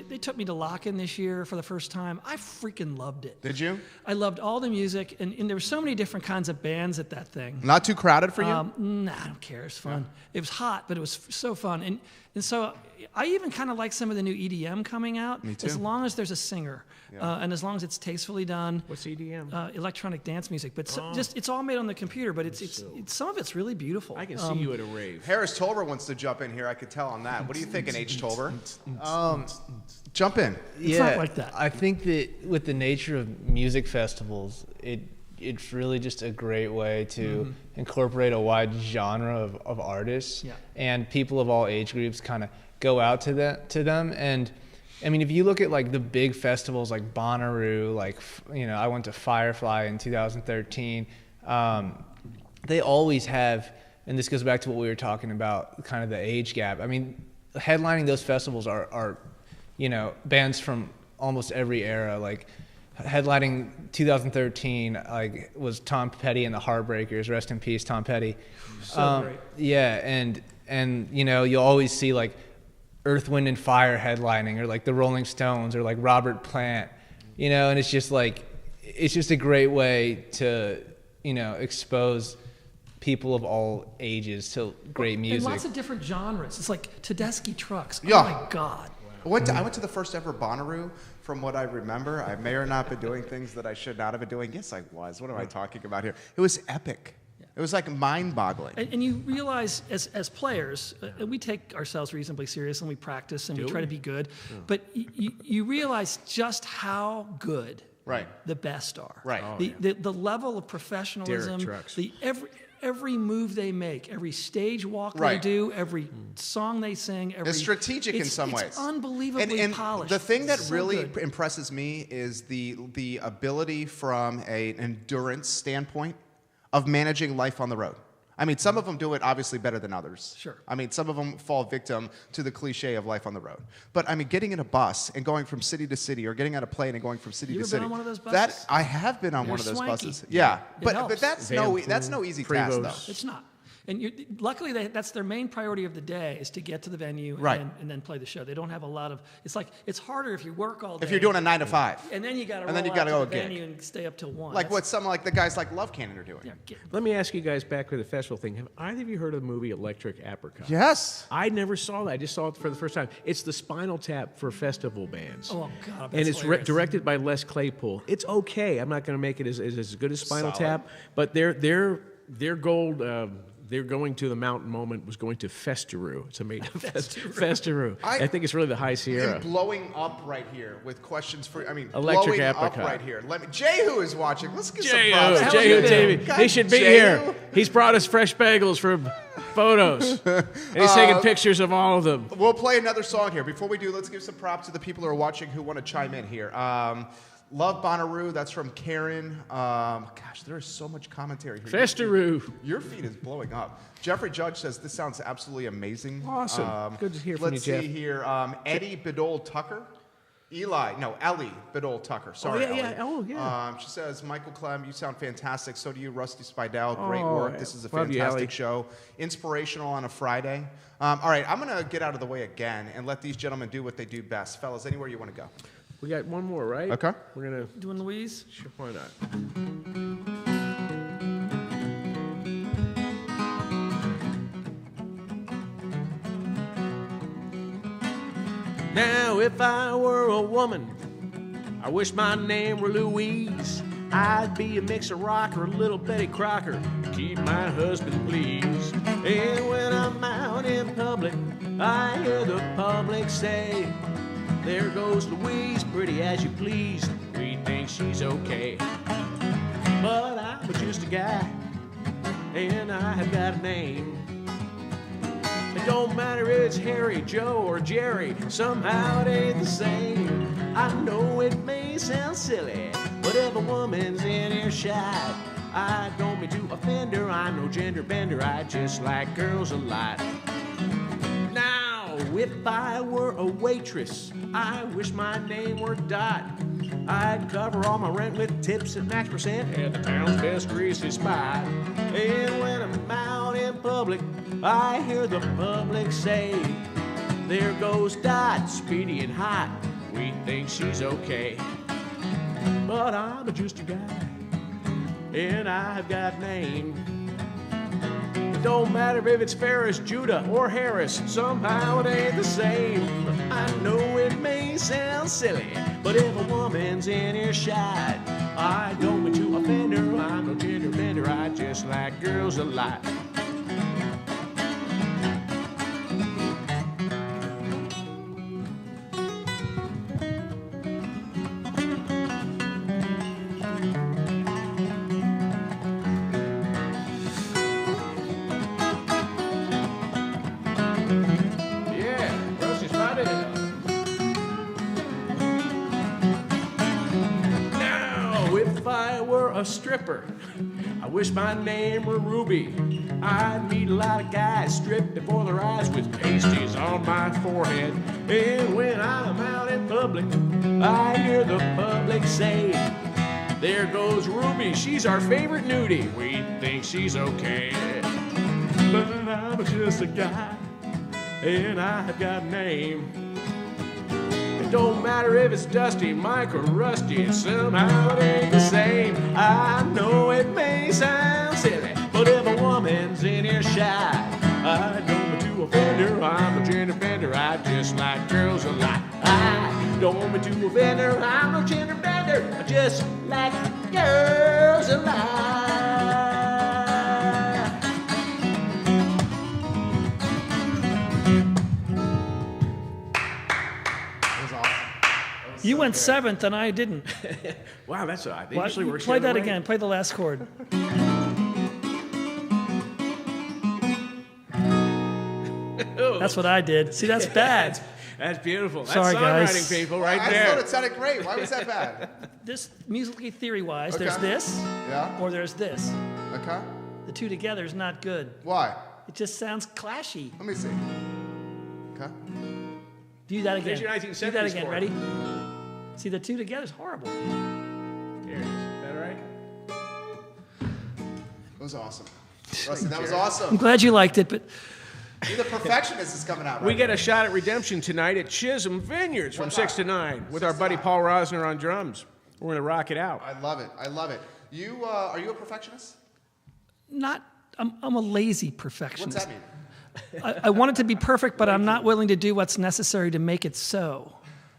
They took me to Lock-In this year for the first time. I freaking loved it. Did you? I loved all the music, and there were so many different kinds of bands at that thing. Not too crowded for you? Nah, I don't care. It's fun. It was hot, but it was so fun. And so I even kind of like some of the new EDM coming out. Me too. As long as there's a singer, and as long as it's tastefully done. What's EDM? Electronic dance music, but just it's all made on the computer. But it's some of it's really beautiful. I can see you at a rave. Harris Tolber wants to jump in here. I could tell on that. What are you thinking, H. Tolber? Jump in. It's not like that. I think that with the nature of music festivals, it's really just a great way to incorporate a wide genre of artists, and people of all age groups kind of go out to them. And I mean, if you look at like the big festivals like Bonnaroo, like, you know, I went to Firefly in 2013. They always have, and this goes back to what we were talking about, kind of the age gap. I mean, headlining those festivals are you know, bands from almost every era. Like headlining 2013, like, was Tom Petty and the Heartbreakers. Rest in peace, Tom Petty. So great. Yeah, and you know, you'll always see like Earth, Wind and Fire headlining, or like the Rolling Stones, or like Robert Plant. You know, and it's just a great way to, you know, expose people of all ages to great music. And lots of different genres. It's like Tedeschi Trucks. Oh Yeah. my God. I went to the first ever Bonnaroo. From what I remember, I may or not been doing things that I should not have been doing. Yes, I was. What am I talking about here? It was epic. It was like mind-boggling. And you realize, as players, we take ourselves reasonably serious, and we practice, and we try to be good. Yeah. But you realize just how good the best are. Right. The level of professionalism, every move they make, every stage walk they do, every song they sing, it's strategic in some ways. It's unbelievably polished. The thing that really impresses me is the ability from an endurance standpoint of managing life on the road. I mean, some of them do it obviously better than others. Sure. I mean, some of them fall victim to the cliche of life on the road. But I mean, getting in a bus and going from city to city, or getting on a plane and going from city to city. Been on one of those buses? That I have been on one of those swanky. buses. Yeah, It but helps. that's no easy task though. It's not. And luckily, that's their main priority of the day, is to get to the venue and then play the show. They don't have a lot of. It's harder if you work all day. If you're doing a 9 to 5, and then you got to go to the venue and stay up till 1. Like what some like the guys like Love Cannon are doing. Yeah, Let me ask you guys back to the festival thing. Have either of you heard of the movie Electric Apricot? Yes. I never saw that. I just saw it for the first time. It's the Spinal Tap for festival bands. Oh, God. And it's directed by Les Claypool. It's okay. I'm not going to make it as good as Spinal Tap, but their gold. They're going to the mountain moment was going to Festeroo. It's amazing. Festeroo. I think it's really the High Sierra. And blowing up right here with questions for, Electric blowing Apricot. up right here. Jehu is watching. Let's get some props. Jehu TV. He should be here. He's brought us fresh bagels for photos. And he's taking pictures of all of them. We'll play another song here. Before we do, let's give some props to the people who are watching who want to chime in here. Love Bonnaroo, that's from Karen. Gosh, there is so much commentary here. Festeroo. Your feed is blowing up. Jeffrey Judge says, this sounds absolutely amazing. Awesome. Good to hear from you, Jeff. Let's see here. Eddie Bedole Tucker. Ellie Bedole Tucker. Sorry, Ellie. She says, Michael Clem, you sound fantastic. So do you, Rusty Speidel. Great work. This is a fantastic show. Inspirational on a Friday. All right, I'm going to get out of the way again and let these gentlemen do what they do best. Fellas, anywhere you want to go. We got one more, right? Okay. We're going to... Doing Louise? Sure, why not? Now, if I were a woman, I wish my name were Louise. I'd be a mix of rock or a little Betty Crocker to keep my husband pleased. And when I'm out in public, I hear the public say, there goes Louise, pretty as you please. We think she's okay. But I'm just a guy, and I have got a name. It don't matter if it's Harry, Joe, or Jerry, somehow it ain't the same. I know it may sound silly, but if a woman's in earshot, I don't mean to offend her. I'm no gender bender, I just like girls a lot. Now, if I were a waitress, I wish my name were Dot. I'd cover all my rent with tips at max percent at the town's best greasy spot. And when I'm out in public, I hear the public say, there goes Dot, speedy and hot. We think she's okay. But I'm just a guy, and I've got name. It don't matter if it's Ferris, Judah, or Harris, somehow it ain't the same. I know it may sound silly, but if a woman's in earshot, I don't mean to offend her. I'm no gender bender, I just like girls a lot. A stripper, I wish my name were Ruby. I'd meet a lot of guys stripped before their eyes with pasties on my forehead. And when I'm out in public, I hear the public say, there goes Ruby, she's our favorite nudie. We think she's okay. But I'm just a guy, and I've got a name. Don't matter if it's Dusty, Mike, or Rusty, somehow it ain't the same. I know it may sound silly, but if a woman's in earshot, I don't mean to offend her. I'm a gender bender, I just like girls a lot. I don't mean to offend her. I'm no gender bender, I just like girls a lot. You went seventh and I didn't. Wow, that's odd. It Well, usually works play the other that way. again. Play the last chord. That's what I did. See, that's bad. That's beautiful. Sorry, That's guys. songwriting, people, right I there. thought it sounded great. Why was that bad? This musically theory-wise, there's Okay. this Yeah. or there's this. Okay. The two together is not good. Why? It just sounds clashy. Let me see. Okay. Do that again. There's your Do 1970s that again. chord. Ready? See, the two together is horrible. There it is. Is that right? It was awesome. Rusty, that was I'm awesome. glad you liked it, but See, the perfectionist is coming out. We Right get now. a shot at redemption tonight at Chisholm Vineyards from What 6 to time? 9 with 6 our to buddy 9. Paul Rosner on drums. We're going to rock it out. I love it. I love it. You are you a perfectionist? not. I'm a lazy What's perfectionist. that mean? I want it to be perfect, but I'm not willing to do what's necessary to make it so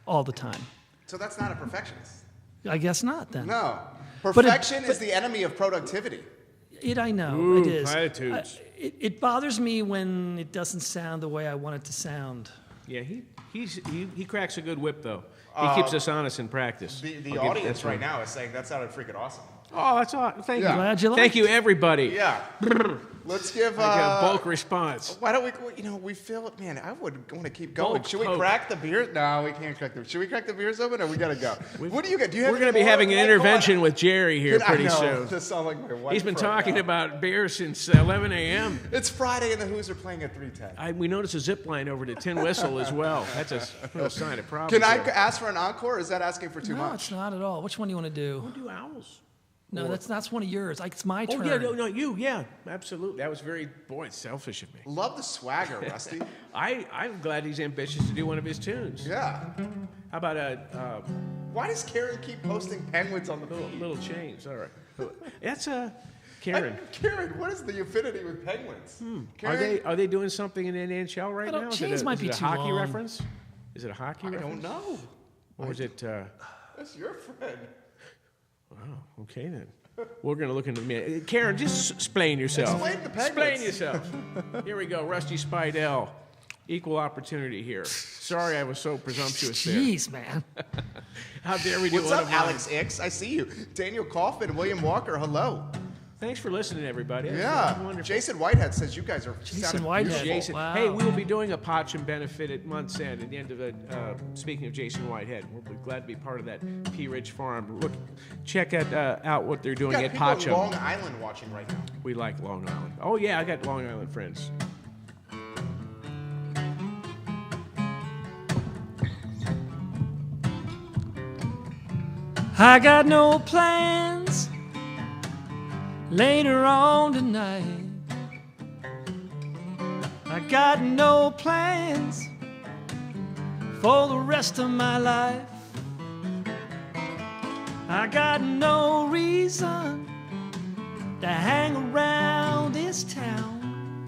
all the time. So that's not a perfectionist. I guess not then. No. it- Perfection is the enemy of productivity. I know, Ooh, it is. platitudes. It bothers me when it doesn't sound the way I want it to sound. Yeah, he cracks a good whip, though. He keeps us honest in practice. The audience right now is saying that sounded freaking awesome. Oh, that's awesome. Thank Yeah. you. Glad you liked Thank you, everybody. Yeah. Let's give. I got a bulk response. Why don't we? We feel it, man. I would want to keep going. Bulk Should we poke. crack the beer? No, we can't crack the. Should we crack the beers open, or we gotta go? What do you got? Do you have? We're going to be any more? having an Come on. intervention with Jerry here I pretty know. soon. This sounds like my wife. He's been right talking now. about beer since 11 a.m. It's Friday, and the Who's are playing at 3:10. We noticed a zip line over to Tin Whistle as well. That's a real sign of problems. Can I there. ask for an encore? Or is that asking for too No, much? it's not at all. Which one do you want to do? We'll do owls. No, that's one of yours. Like it's my turn. Oh, yeah, no, you, yeah, absolutely. That was very, it's selfish of me. Love the swagger, Rusty. I'm glad he's ambitious to do one of his tunes. Yeah. How about Why does Karen keep posting penguins on the feed? little chains? All right. That's Karen. Karen, what is the affinity with penguins? Karen, Are they doing something in the NHL right I don't- now? chains might be is it too a hockey long. reference? Is it a hockey I reference? don't know. Or is it? That's your friend. Wow. Okay then. We're gonna look into the Karen, just explain yourself. Explain the penguins. Explain yourself. Here we go. Rusty Speidel. Equal opportunity here. Sorry I was so presumptuous there. Jeez, man. How dare we do What's one up, of mine? Alex X? I see you. Daniel Kaufman, William Walker, hello. Thanks for listening, everybody. Yeah. Wonderful. Jason Whitehead says you guys are Jason sounding Whitehead. beautiful. Jason. Wow. Hey, we will be doing a Pachem benefit at month's end at the end of the. Speaking of Jason Whitehead, we'll be glad to be part of that P Ridge Farm. Look, check out what they're doing Got at people in Pachem. Long Island watching right now. We like Long Island. Oh yeah, I got Long Island friends. I got no plans later on tonight. I got no plans for the rest of my life. I got no reason to hang around this town.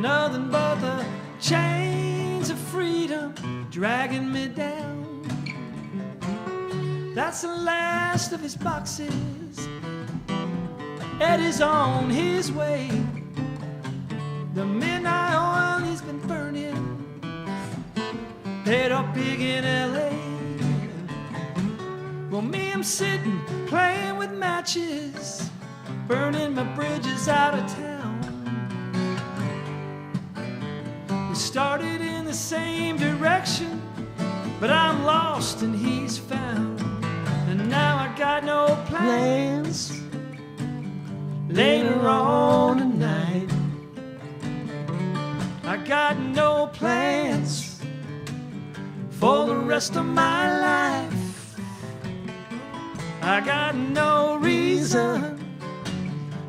Nothing but the chains of freedom dragging me down. That's the last of his boxes. Eddie's on his way. The midnight oil he's been burning, paid up big in LA. Well, me, I'm sitting, playing with matches, burning my bridges out of town. We started in the same direction, but I'm lost and he's found. And now I got no plans later on tonight. I got no plans for the rest of my life. I got no reason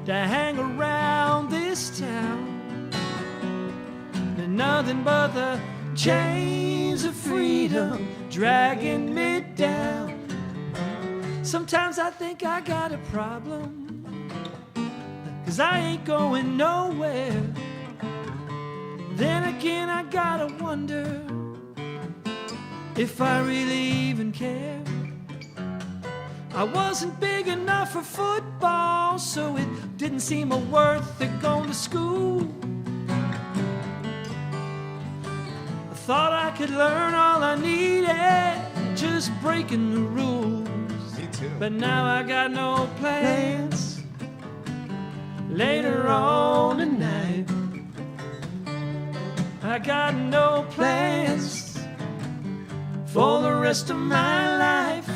to hang around this town. And nothing but the chains of freedom dragging me down. Sometimes I think I got a problem, 'cause I ain't going nowhere. Then again I gotta wonder if I really even care. I wasn't big enough for football, so it didn't seem worth it going to school. I thought I could learn all I needed, just breaking the rules. Me too. But now I got no plans later on tonight. I got no plans for the rest of my life.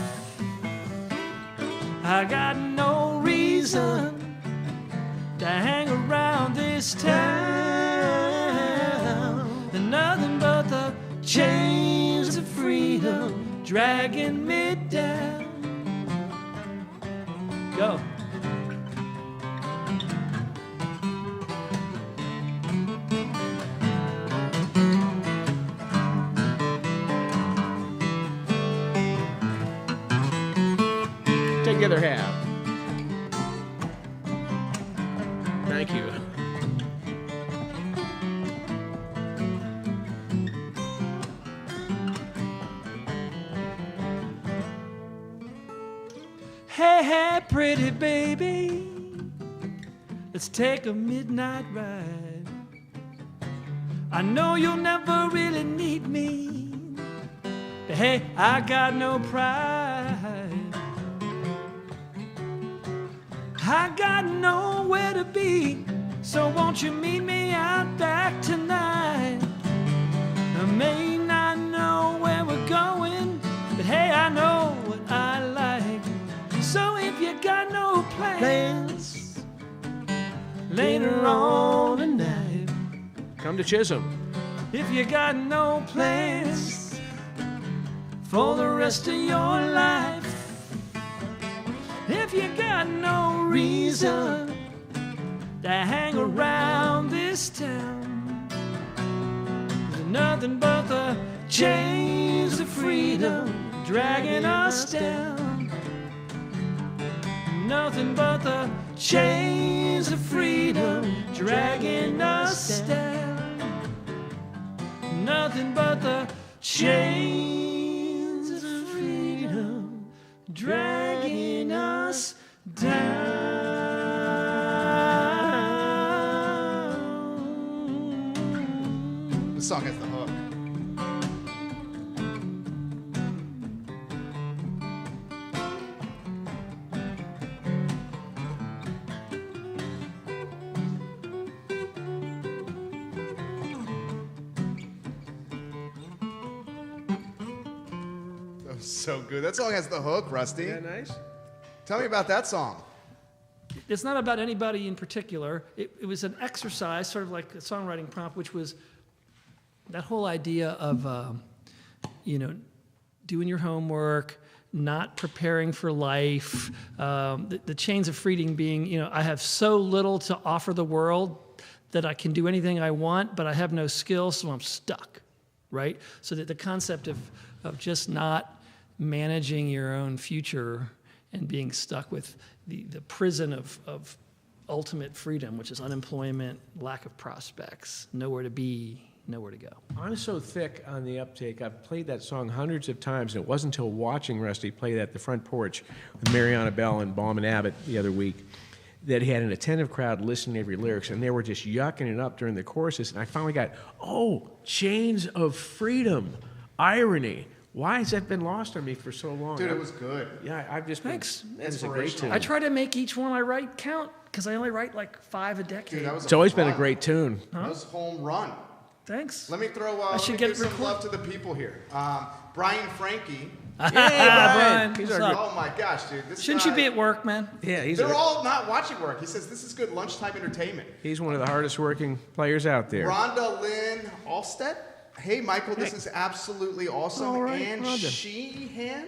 I got no reason to hang around this town. And nothing but the chains of freedom dragging me down. Go. Take the other half. Thank you. Hey, hey, pretty baby, let's take a midnight ride. I know you'll never really need me, but hey, I got no pride. I got nowhere to be, so won't you meet me out back tonight? I may not know where we're going, but hey, I know what I like. So if you got no plans later on tonight, Come to Chisholm. if you got no plans for the rest of your life, if you got no reason to hang around this town, there's nothing but the chains of freedom dragging us down. Nothing but the chains of freedom dragging us down. Nothing but the chains of freedom dragging us down. The song has the hook. So good. That song has the hook, Rusty. Yeah, nice. Tell me about that song. It's not about anybody in particular. It was an exercise, sort of like a songwriting prompt, which was that whole idea of, doing your homework, not preparing for life, the chains of freedom being, I have so little to offer the world that I can do anything I want, but I have no skills, so I'm stuck, right? So that the concept of just not managing your own future and being stuck with the prison of ultimate freedom, which is unemployment, lack of prospects, nowhere to be, nowhere to go. I'm so thick on the uptake. I've played that song hundreds of times, and it wasn't until watching Rusty play that at the front porch with Mariana Bell and Ballman Abbott the other week that he had an attentive crowd listening to every lyrics, and they were just yucking it up during the choruses. And I finally got, chains of freedom, irony. Why has that been lost on me for so long? Dude, it was good. Yeah, I've just Thanks. been. It's a great tune. I try to make each one I write count, because I only write like 5 a decade. Dude, It's always been a great tune. That was home run. Thanks. Let me throw. should let me get give some record- love to the people here. Brian Frankie. Hey, Brian. He's What's our up? Oh my gosh, dude! This Shouldn't guy, you be at work, man? Yeah, They're all not watching work. He says this is good lunchtime entertainment. he's one of the hardest working players out there. Rhonda Lynn Alstead. Hey, Michael, this is absolutely awesome. All right, and Rhonda. Sheehan.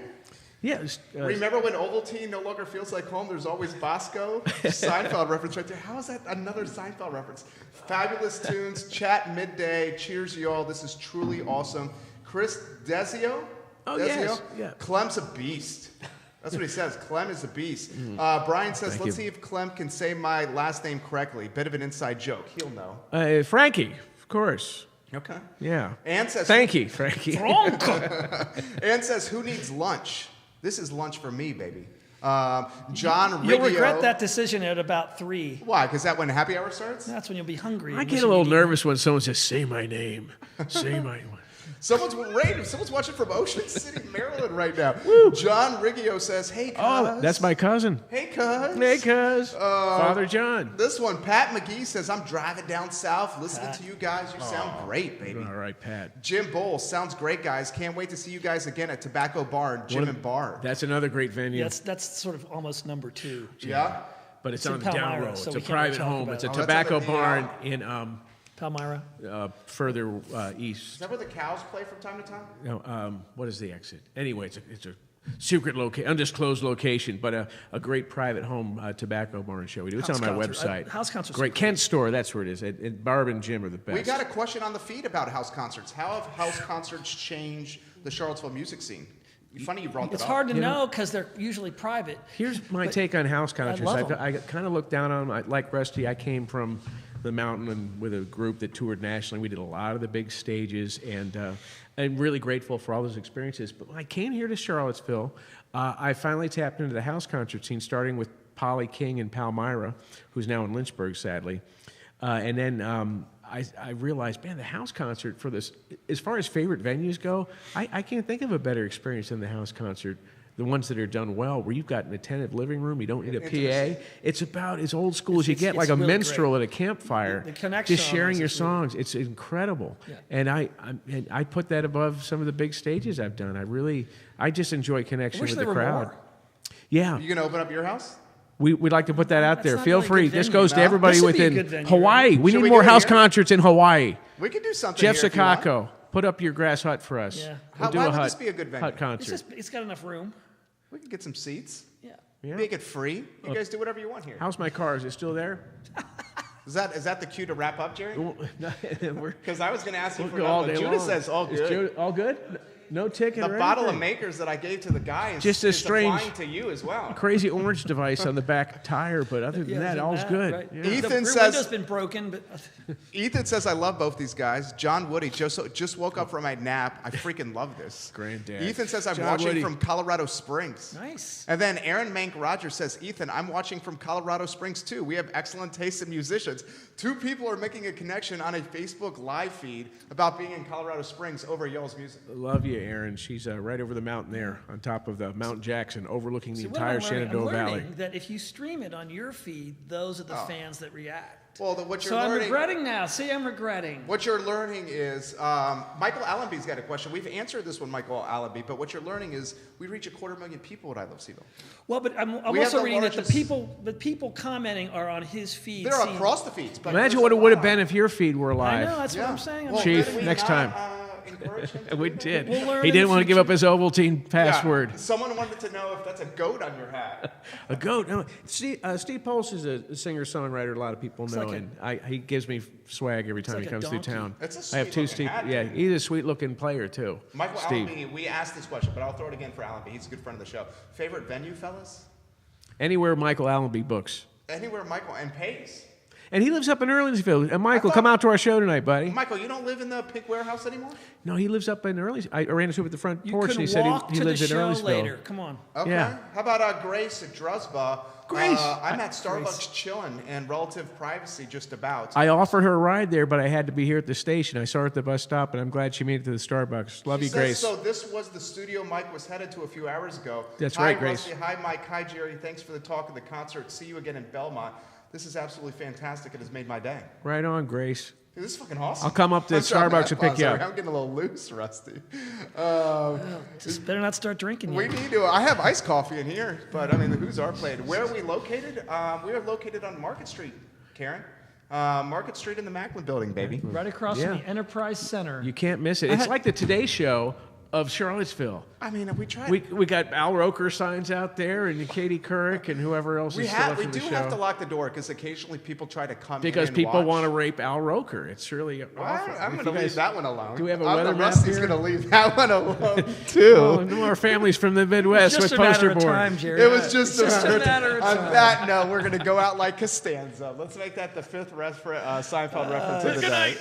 Yeah. Remember when Ovaltine no longer feels like home? There's always Bosco. Seinfeld reference right there. How is that another Seinfeld reference? Fabulous tunes. Chat midday. Cheers, y'all. This is truly awesome. Chris Desio. Oh, Desio? yes. Yeah. Clem's a beast. That's what he says. Clem is a beast. Brian says, Thank let's you. see if Clem can say my last name correctly. Bit of an inside joke. He'll know. Frankie, of course. Okay. Yeah. Ann says, Thank you, Frankie. Ann says, who needs lunch? This is lunch for me, baby. John You'll Riggio. regret that decision at about 3. Why? Because that when happy hour starts? That's when you'll be hungry. I and get wish a you little could eat. nervous when someone says, say my name. Say my name. Someone's watching from Ocean City, Maryland right now. John Riggio says, hey, cuz. Oh, that's my cousin. Hey, cuz. Hey, cuz. Father John. This one, Pat McGee says, I'm driving down south listening to you guys. You sound great, baby. All right, Pat. Jim Bowles, sounds great, guys. Can't wait to see you guys again at Tobacco Barn, Jim and Bar. That's another great venue. That's sort of almost number 2. Yeah? But it's in on the down Palmyra, road. so It's we a can't really private talk home. about It's a it. Oh, that's tobacco under the, barn in Palmyra. further Is east. that where the cows play from time to time? No, what is the exit? Anyway, it's a secret undisclosed location, but a great private home tobacco barn show we do. It's House on my concert. website. House concerts are Great. great. Kent's store, that's where it is. And Barb and Jim are the best. We got a question on the feed about house concerts. How have house concerts changed the Charlottesville music scene? Funny you brought that It's up. hard to know because they're usually private. Here's my But take on house concerts. love 'em. I kind of looked down on them. Like Rusty, I came from the mountain and with a group that toured nationally. We did a lot of the big stages, and I'm really grateful for all those experiences. But when I came here to Charlottesville, I finally tapped into the house concert scene, starting with Polly King and Palmyra, who's now in Lynchburg, sadly. And then I realized, man, the house concert for this, as far as favorite venues go, I can't think of a better experience than the house concert. The ones that are done well, where you've got an attentive living room, you don't need a PA. It's about as old school as you get, it's like a really minstrel great. at a campfire. The connection just on sharing this your is really- songs. It's incredible. Yeah. And I put that above some of the big stages I've done. I just enjoy I connection wish with there the were crowd. more. Yeah. You gonna open up your house? We'd like to put that out That's there. not Feel really a free. good This venue. goes to No? everybody This would be a within good venue, Hawaii. right? We Should need we more do it house here? concerts in Hawaii. We could do something Jeff here if you want. Sakako, put up your grass hut for us. Yeah. We'll do Why a would hut, this be a good venue? hut concert. It's got enough room. We could get some seats. Yeah. Yeah. Make it free. You guys do whatever you want here. How's my car? Is it still there? Is that the cue to wrap up, Jerry? We're, Because I was going to ask you we'll for go all another. day Judah long. says all Is good. Judah- all good? No ticket The or bottle of anything. Makers that I gave to the guy is, Just a is strange- applying to you as well. Crazy orange device on the back tire, but other than that, all's good. Right. Yeah. Ethan the rear says- window's been broken, but Ethan says, I love both these guys. John Woody just woke up from my nap. I freaking love this. Granddad. Ethan says, I'm John watching Woody. from Colorado Springs. nice. And then Aaron Mank Rogers says, Ethan, I'm watching from Colorado Springs too. We have excellent taste in musicians. 2 people are making a connection on a Facebook live feed about being in Colorado Springs over y'all's music. Love you, Erin. She's right over the mountain there, on top of the Mount Jackson, overlooking the See, what entire I'm learning Shenandoah Valley. that if you stream it on your feed, those are the fans that react. Well, what you're So I'm learning. regretting now. See, I'm regretting. What you're learning is, Michael Allenby's got a question. We've answered this one, Michael Allenby, but what you're learning is we reach 250,000 people at I Love CVille. Well, but I'm We have also the reading that largest- the people commenting are on his feed. They're seeing- across the feeds. But Imagine there's what a it would have lot. been if your feed were I live. know, that's what Yeah. I'm saying. Well, Chief, did we next not, time. Encourage him to We do that? did. We'll learn He in didn't the want to give future. up his Ovaltine password. Yeah. Someone wanted to know if that's a goat on your hat. A goat. No. Steve Pulse is a singer-songwriter. A lot of people know, like and he gives me swag every time like he a comes through donkey. town. It's a I have two sweet-looking Steve. hat, Yeah, dude. he's a sweet-looking player too. Michael Steve. Allenby, we asked this question, but I'll throw it again for Allenby. He's a good friend of the show. Favorite venue, fellas? Anywhere Michael Allenby books. Anywhere Michael, and pays. And he lives up in Erlingsville. And Michael, thought- come out to our show tonight, buddy. Michael, you don't live in the Pink Warehouse anymore? No, he lives up in Erlingsville. I ran into him at the front You porch, can and he said walk he to lives the in show Erlingsville. later. Come on. Okay. Yeah. How about Grace at Drusba? Grace. I'm at Starbucks chilling in relative privacy just about. I offered her a ride there, but I had to be here at the station. I saw her at the bus stop, and I'm glad she made it to the Starbucks. Love She you, says, Grace. So this was the studio Mike was headed to a few hours ago. That's Hi, right, Grace. Rusty. Hi, Mike. Hi, Jerry. Thanks for the talk of the concert. See you again in Belmont. This is absolutely fantastic. It has made my day. Right on, Grace. Dude, this is fucking awesome. I'll come up to I'm sorry, Starbucks and pick you sorry, up. I'm getting a little loose, Rusty. Just better not start drinking We yet. need to. I have iced coffee in here, but I mean, who's our plate? Where are we located? We are located on Market Street, Karen. Market Street in the Macklin Building, baby. Right across Yeah. from the Enterprise Center. You can't miss it. It's like the Today Show of Charlottesville. I mean, we tried. We got Al Roker signs out there, and Katie Couric, and whoever else is still up We for the do show. have to lock the door because occasionally people try to come in Because and people watch. want to rape Al Roker. It's really awful. I'm If going to you leave guys- that one alone. Do we have a I'm weather the map Rusty's here? going to leave that one alone too. Well, no, our family's from the Midwest Just with a matter poster of board. time, Jerry. It was just, It's a matter of on time. that note, we're going to go out like Costanza. Let's make that the fifth Seinfeld reference of the day.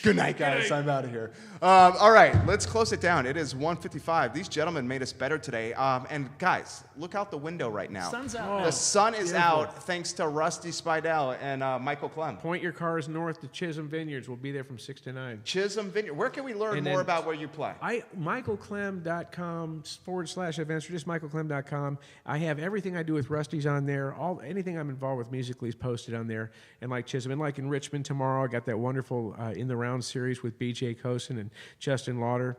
Good night, guys. I'm out of here. All right, let's close it down. It is 1:55. These gentlemen made us better today. And guys, look out the window right now. Sun's out The sun is out thanks to Rusty Speidel and Michael Clem. Point your cars north to Chisholm Vineyards. We'll be there from 6 to 9. Chisholm Vineyard. Where can we learn And more then- about where you play? michaelclem.com/events or just michaelclem.com. I have everything I do with Rusty's on there. Anything I'm involved with musically is posted on there. And like Chisholm, and like in Richmond tomorrow, I got that wonderful In the Round series with BJ Cosin and Justin Lauder.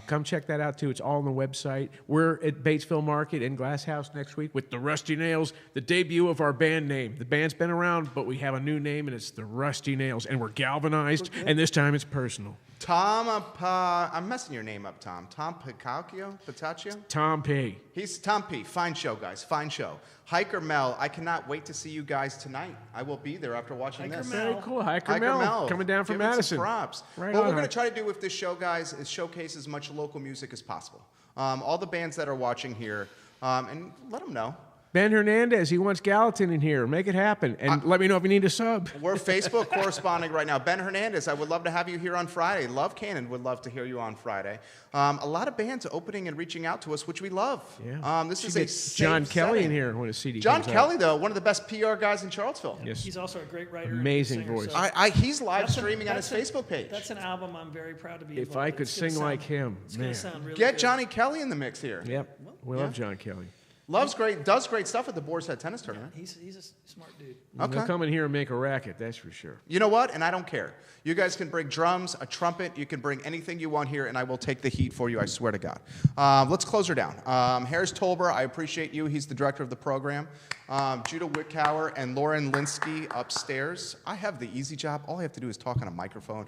Come check that out too. It's all on the website. We're at Batesville Market and Glass House next week with the Rusty Nails, the debut of our band name. The band's been around, but we have a new name, and it's the Rusty Nails. And we're galvanized, and this time it's personal. Tom, I'm messing your name up, Tom. Tom Pataccio? Tom P. He's Tom P. Fine show, guys. Fine show. Hiker Mel, I cannot wait to see you guys tonight. I will be there after watching Hiker this. Mel. Very cool. Hiker Mel coming down from Give it some Madison. props. Right what on, we're going Hike. to try to do with this show, guys, is showcase as much local music as possible. All the bands that are watching here, and let them know. Ben Hernandez, he wants Gallatin in here. Make it happen. And let me know if you need a sub. We're Facebook corresponding right now. Ben Hernandez, I would love to have you here on Friday. Love Cannon would love to hear you on Friday. A lot of bands opening and reaching out to us, which we love. Yeah. This Should is get a safe John Kelly setting. in here when his CD John comes Kelly, out. though, one of the best PR guys in Charlottesville. Yes. He's also a great writer. Amazing and singer, voice. so He's live that's an- streaming on his that's an- Facebook page. That's an album I'm very proud to be If involved I in. could It's gonna sing sound- like him, It's going man. to sound really Get good. Johnny Kelly in the mix here. Yep. We love John Kelly. Does great stuff at the Boar's Head Tennis Tournament. He's a smart dude. Okay. He'll come in here and make a racket, that's for sure. You know what? And I don't care. You guys can bring drums, a trumpet. You can bring anything you want here, and I will take the heat for you. I swear to God. Let's close her down. Harris Tolber, I appreciate you. He's the director of the program. Judah Wickhauer and Lauren Linsky upstairs. I have the easy job. All I have to do is talk on a microphone.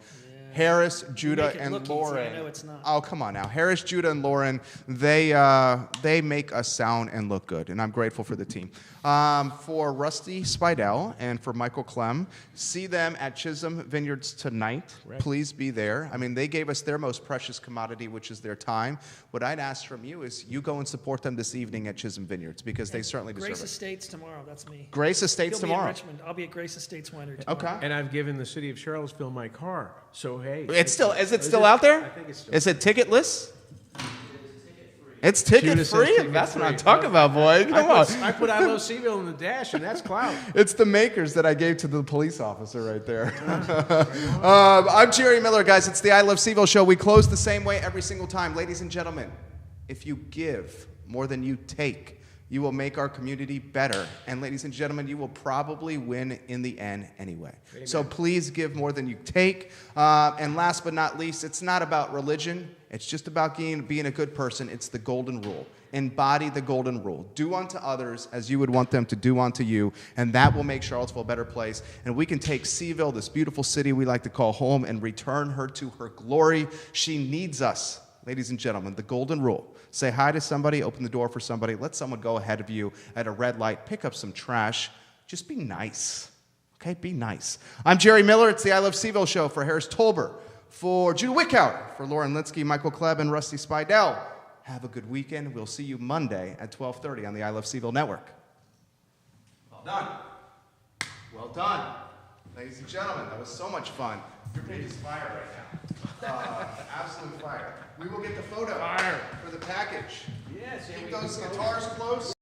Harris, Judah, make it and look easy. Lauren. I know it's not. Oh, come on now. Harris, Judah, and Lauren, they make us sound and look good, and I'm grateful for the team. For Rusty Speidel and for Michael Clem, see them at Chisholm Vineyards tonight. Right. Please be there. I mean, they gave us their most precious commodity, which is their time. What I'd ask from you is you go and support them this evening at Chisholm Vineyards because they certainly deserve Grace it. Estates tomorrow. That's me. Grace Estates He'll be in tomorrow. Richmond. I'll be at Grace Estates Winery tomorrow. Okay. And I've given the city of Charlottesville my car. So, hey. Is it still out there? I think it's still. Is it ticketless? It's ticket Judah says free. ticket That's what I'm free. talking about, boy. Come on. I put I Love CVille in the dash, and that's clout. It's the makers that I gave to the police officer right there. I'm Jerry Miller, guys. It's the I Love CVille Show. We close the same way every single time. Ladies and gentlemen, if you give more than you take, You will make our community better. And ladies and gentlemen, you will probably win in the end anyway. Amen. So please give more than you take. And last but not least, it's not about religion. It's just about being a good person. It's the golden rule. Embody the golden rule. Do unto others as you would want them to do unto you, and that will make Charlottesville a better place. And we can take CVille, this beautiful city we like to call home, and return her to her glory. She needs us, ladies and gentlemen. The golden rule. Say hi to somebody, open the door for somebody, let someone go ahead of you at a red light, pick up some trash. Just be nice. Okay, be nice. I'm Jerry Miller. It's the I Love CVille Show for Harris Tolber, for Jude Wickout, for Lauren Linsky, Michael Clem, and Rusty Speidel. Have a good weekend. We'll see you Monday at 12:30 on the I Love CVille Network. Well done. Well done. Ladies and gentlemen, that was so much fun. Your page is fire right now. Absolute fire. We will get the photo for the package. Yes, Keep those guitars close.